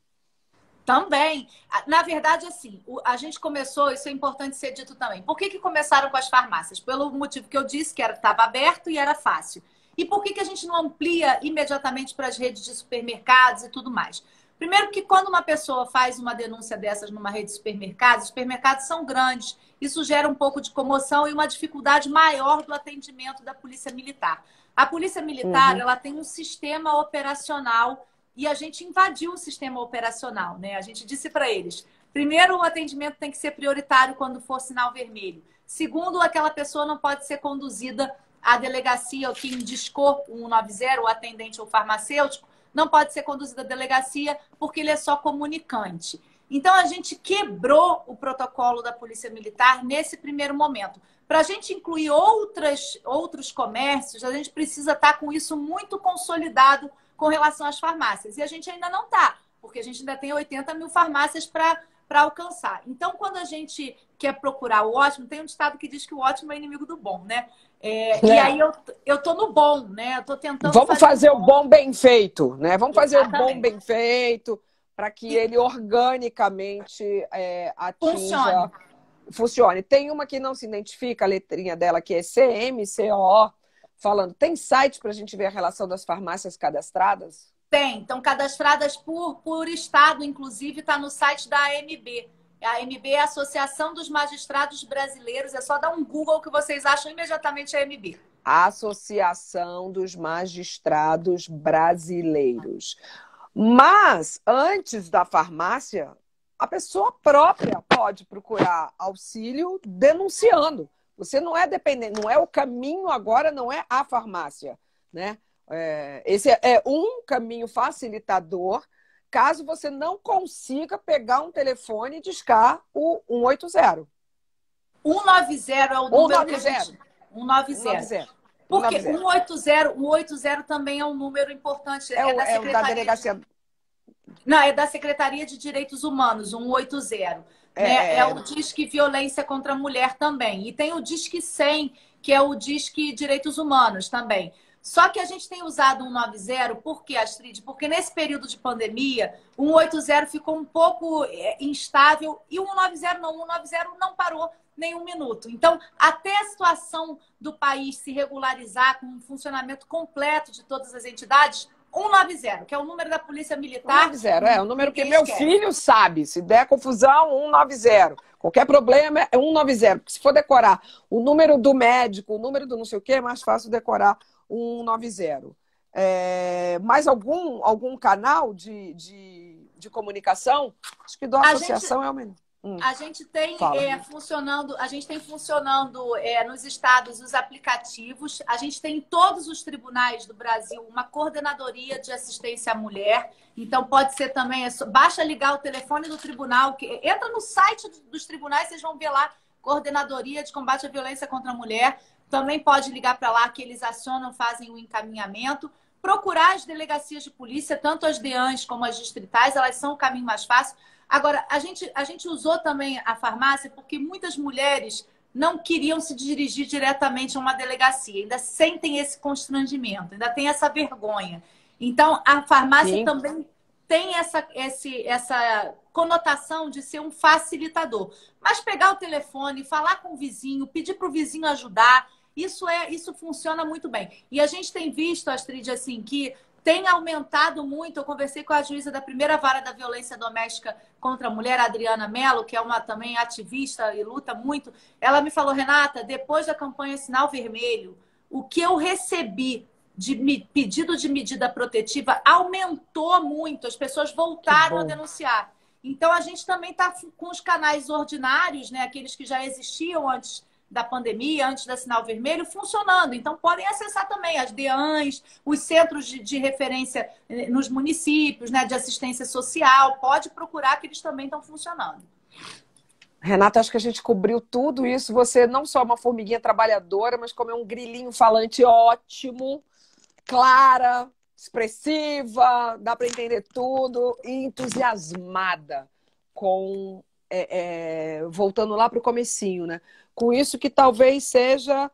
Também. Na verdade, assim, a gente começou, isso é importante ser dito também. Por que começaram com as farmácias? Pelo motivo que eu disse, que estava aberto e era fácil. E por que a gente não amplia imediatamente para as redes de supermercados e tudo mais? Primeiro que quando uma pessoa faz uma denúncia dessas numa rede de supermercados, os supermercados são grandes, isso gera um pouco de comoção e uma dificuldade maior do atendimento da Polícia Militar. A Polícia Militar, ela tem um sistema operacional e a gente invadiu o sistema operacional, né? A gente disse para eles, primeiro, o atendimento tem que ser prioritário quando for sinal vermelho. Segundo, aquela pessoa não pode ser conduzida à delegacia, ou quem indicou o 190, o atendente ou farmacêutico, não pode ser conduzido à delegacia porque ele é só comunicante. Então, a gente quebrou o protocolo da Polícia Militar nesse primeiro momento. Para a gente incluir outros comércios, a gente precisa estar com isso muito consolidado com relação às farmácias. E a gente ainda não está, porque a gente ainda tem 80 mil farmácias para alcançar. Então, quando a gente quer procurar o ótimo, tem um ditado que diz que o ótimo é inimigo do bom, né? E aí eu tô no bom, né? Eu tô tentando. Vamos fazer o bom bem feito, né? Vamos fazer o bom bem feito para que ele organicamente atinja. Funcione. Tem uma que não se identifica, a letrinha dela, que é CMCO, falando. Tem site para a gente ver a relação das farmácias cadastradas? Tem. Estão cadastradas por estado, inclusive está no site da AMB. A AMB é a Associação dos Magistrados Brasileiros. É só dar um Google que vocês acham imediatamente a AMB. Associação dos Magistrados Brasileiros. Mas, antes da farmácia, a pessoa própria pode procurar auxílio denunciando. Você não é dependente, não é o caminho agora, não é a farmácia, né? Esse é um caminho facilitador, caso você não consiga pegar um telefone e discar o 180. 190 é o número que a gente... 190. Porque 180 também é um número importante. É da delegacia... Não, é da Secretaria de Direitos Humanos, 180. É o Disque Violência contra a Mulher também. E tem o Disque 100, que é o Disque Direitos Humanos também. Só que a gente tem usado o 190, por quê, Astrid? Porque nesse período de pandemia, o 180 ficou um pouco instável e o 190 não parou nenhum minuto. Então, até a situação do país se regularizar com um funcionamento completo de todas as entidades, 190, que é o número da Polícia Militar. 190, é o número que meu filho sabe. Se der confusão, 190. Qualquer problema é 190. Porque se for decorar o número do médico, o número do não sei o quê, é mais fácil decorar 190. Mais algum canal de comunicação? Acho que da associação é o menor. A gente tem funcionando nos estados os aplicativos. A gente tem em todos os tribunais do Brasil uma coordenadoria de assistência à mulher. Então pode ser também, basta ligar o telefone do tribunal, entra no site dos tribunais, vocês vão ver lá, Coordenadoria de Combate à Violência contra a Mulher. Também pode ligar para lá que eles acionam, fazem o encaminhamento. Procurar as delegacias de polícia, tanto as DEANs como as distritais, elas são o caminho mais fácil. Agora, a gente usou também a farmácia porque muitas mulheres não queriam se dirigir diretamente a uma delegacia, ainda sentem esse constrangimento, ainda tem essa vergonha. Então, a farmácia também tem essa conotação de ser um facilitador. Mas pegar o telefone, falar com o vizinho, pedir para o vizinho ajudar, isso funciona muito bem. E a gente tem visto, Astrid, assim, que tem aumentado muito. Eu conversei com a juíza da primeira vara da violência doméstica contra a mulher, a Adriana Mello, que é uma também ativista e luta muito. Ela me falou, Renata, depois da campanha Sinal Vermelho, o que eu recebi de pedido de medida protetiva aumentou muito. As pessoas voltaram a denunciar. Então, a gente também está com os canais ordinários, né, aqueles que já existiam antes da pandemia, antes da Sinal Vermelho, funcionando. Então, podem acessar também as DEANs, os centros de referência nos municípios, né, de assistência social. Pode procurar que eles também estão funcionando. Renata, acho que a gente cobriu tudo isso. Você não só é uma formiguinha trabalhadora, mas como é um grilinho falante ótimo, clara, expressiva, dá para entender tudo e entusiasmada com... voltando lá para o comecinho, né? Com isso que talvez seja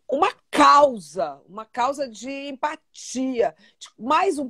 uma causa de empatia,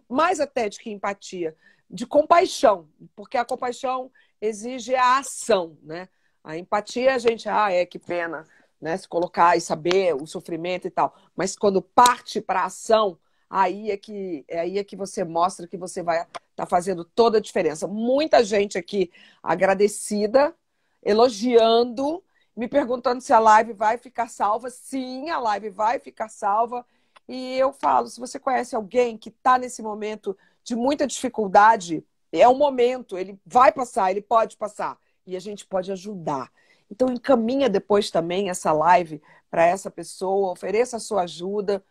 mais até de que empatia, de compaixão, porque a compaixão exige a ação, né? A empatia, a gente, que pena, né? Se colocar e saber o sofrimento e tal, mas quando parte para a ação, aí é que você mostra que você vai estar fazendo toda a diferença. Muita gente aqui agradecida, elogiando, me perguntando se a live vai ficar salva. Sim, a live vai ficar salva. E eu falo, se você conhece alguém que está nesse momento de muita dificuldade, é um momento, ele vai passar, ele pode passar. E a gente pode ajudar. Então, encaminha depois também essa live para essa pessoa, ofereça a sua ajuda.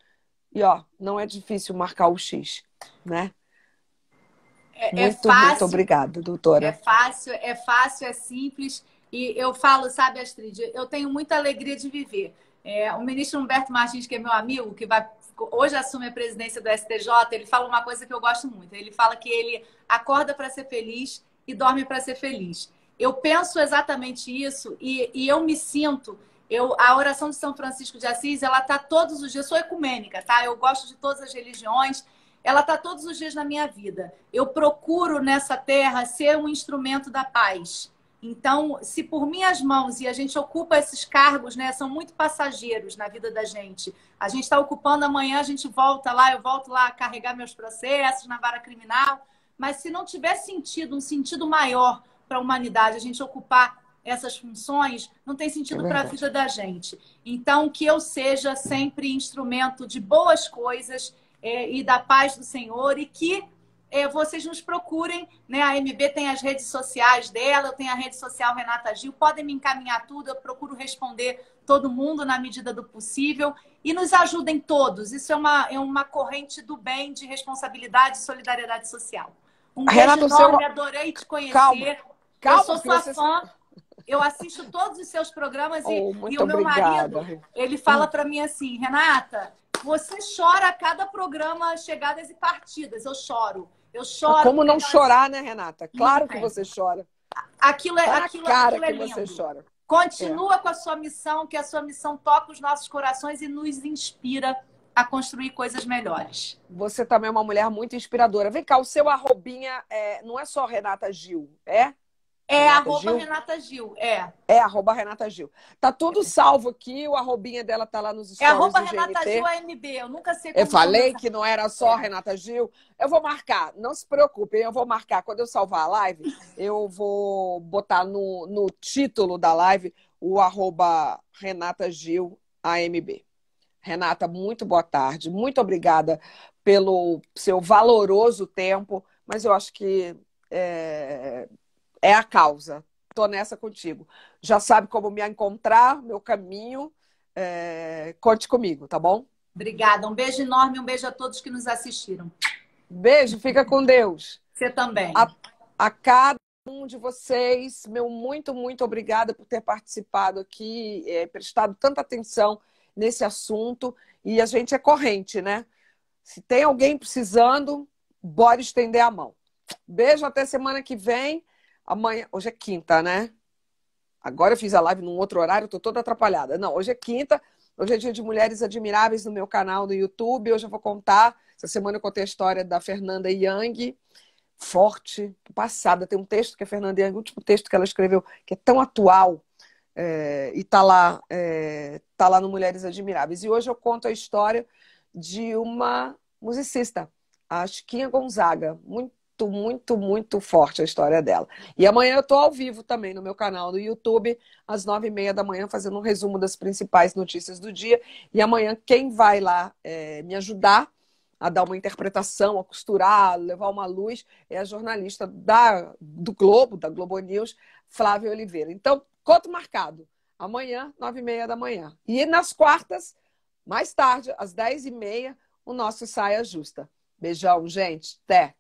E, ó, não é difícil marcar o X, né? É Muito, muito fácil, obrigada, doutora. é fácil, é simples. E eu falo, sabe, Astrid, eu tenho muita alegria de viver. O ministro Humberto Martins, que é meu amigo, que hoje assume a presidência do STJ, ele fala uma coisa que eu gosto muito. Ele fala que ele acorda para ser feliz e dorme para ser feliz. Eu penso exatamente isso e eu me sinto... a oração de São Francisco de Assis, ela está todos os dias... Eu sou ecumênica, tá? Eu gosto de todas as religiões. Ela está todos os dias na minha vida. Eu procuro nessa terra ser um instrumento da paz. Então, se por minhas mãos, e a gente ocupa esses cargos, né, são muito passageiros na vida da gente. A gente está ocupando, amanhã a gente volta lá, eu volto lá a carregar meus processos na vara criminal. Mas se não tiver sentido, um sentido maior para a humanidade, a gente ocupar essas funções, não tem sentido para a vida da gente. Então, que eu seja sempre instrumento de boas coisas e da paz do Senhor, e que vocês nos procurem, né? A MB tem as redes sociais dela, eu tenho a rede social Renata Gil, podem me encaminhar tudo, eu procuro responder todo mundo na medida do possível, e nos ajudem todos. Isso é uma corrente do bem, de responsabilidade e solidariedade social. Um beijo Renata, enorme, adorei te conhecer. Calma, eu sou sua fã. Eu assisto todos os seus programas e o meu marido, ele fala para mim assim, Renata, você chora a cada programa chegadas e partidas. Eu choro. Como não chorar, né, Renata? Claro que você chora. Aquilo é lindo. Você chora. Continua com a sua missão, que a sua missão toca os nossos corações e nos inspira a construir coisas melhores. Você também é uma mulher muito inspiradora. Vem cá, o seu arrobinha não é só Renata Gil, é? Renata Gil, arroba Renata Gil. Tá tudo salvo aqui, o arrobinha dela tá lá nos stories arroba do Renata GNT. Gil AMB, eu nunca sei como... Eu falei que não era só Renata Gil. Eu vou marcar, não se preocupem, eu vou marcar. Quando eu salvar a live, eu vou botar no título da live o arroba Renata Gil AMB. Renata, muito boa tarde. Muito obrigada pelo seu valoroso tempo, mas eu acho que é a causa. Tô nessa contigo. Já sabe como me encontrar, meu caminho. Conte comigo, tá bom? Obrigada. Um beijo enorme, um beijo a todos que nos assistiram. Beijo, fica com Deus. Você também. A cada um de vocês, meu muito, muito obrigada por ter participado aqui, prestado tanta atenção nesse assunto. E a gente é corrente, né? Se tem alguém precisando, bora estender a mão. Beijo, até semana que vem. Amanhã, hoje é quinta, né? Agora eu fiz a live num outro horário, tô toda atrapalhada. Não, hoje é quinta, hoje é dia de Mulheres Admiráveis no meu canal no YouTube. Hoje eu vou contar, essa semana eu contei a história da Fernanda Young, forte, passada. Tem um texto que a Fernanda Young, o último texto que ela escreveu, que é tão atual, e tá lá no Mulheres Admiráveis. E hoje eu conto a história de uma musicista, a Chiquinha Gonzaga, muito forte a história dela. E amanhã eu tô ao vivo também no meu canal no YouTube, às 9h30 da manhã, fazendo um resumo das principais notícias do dia. E amanhã quem vai lá me ajudar a dar uma interpretação, a costurar, a levar uma luz, é a jornalista do Globo, da Globo News, Flávia Oliveira. Então, conto marcado. Amanhã, 9h30 da manhã. E nas quartas, mais tarde, às 10h30, o nosso Saia Justa. Beijão, gente. Até!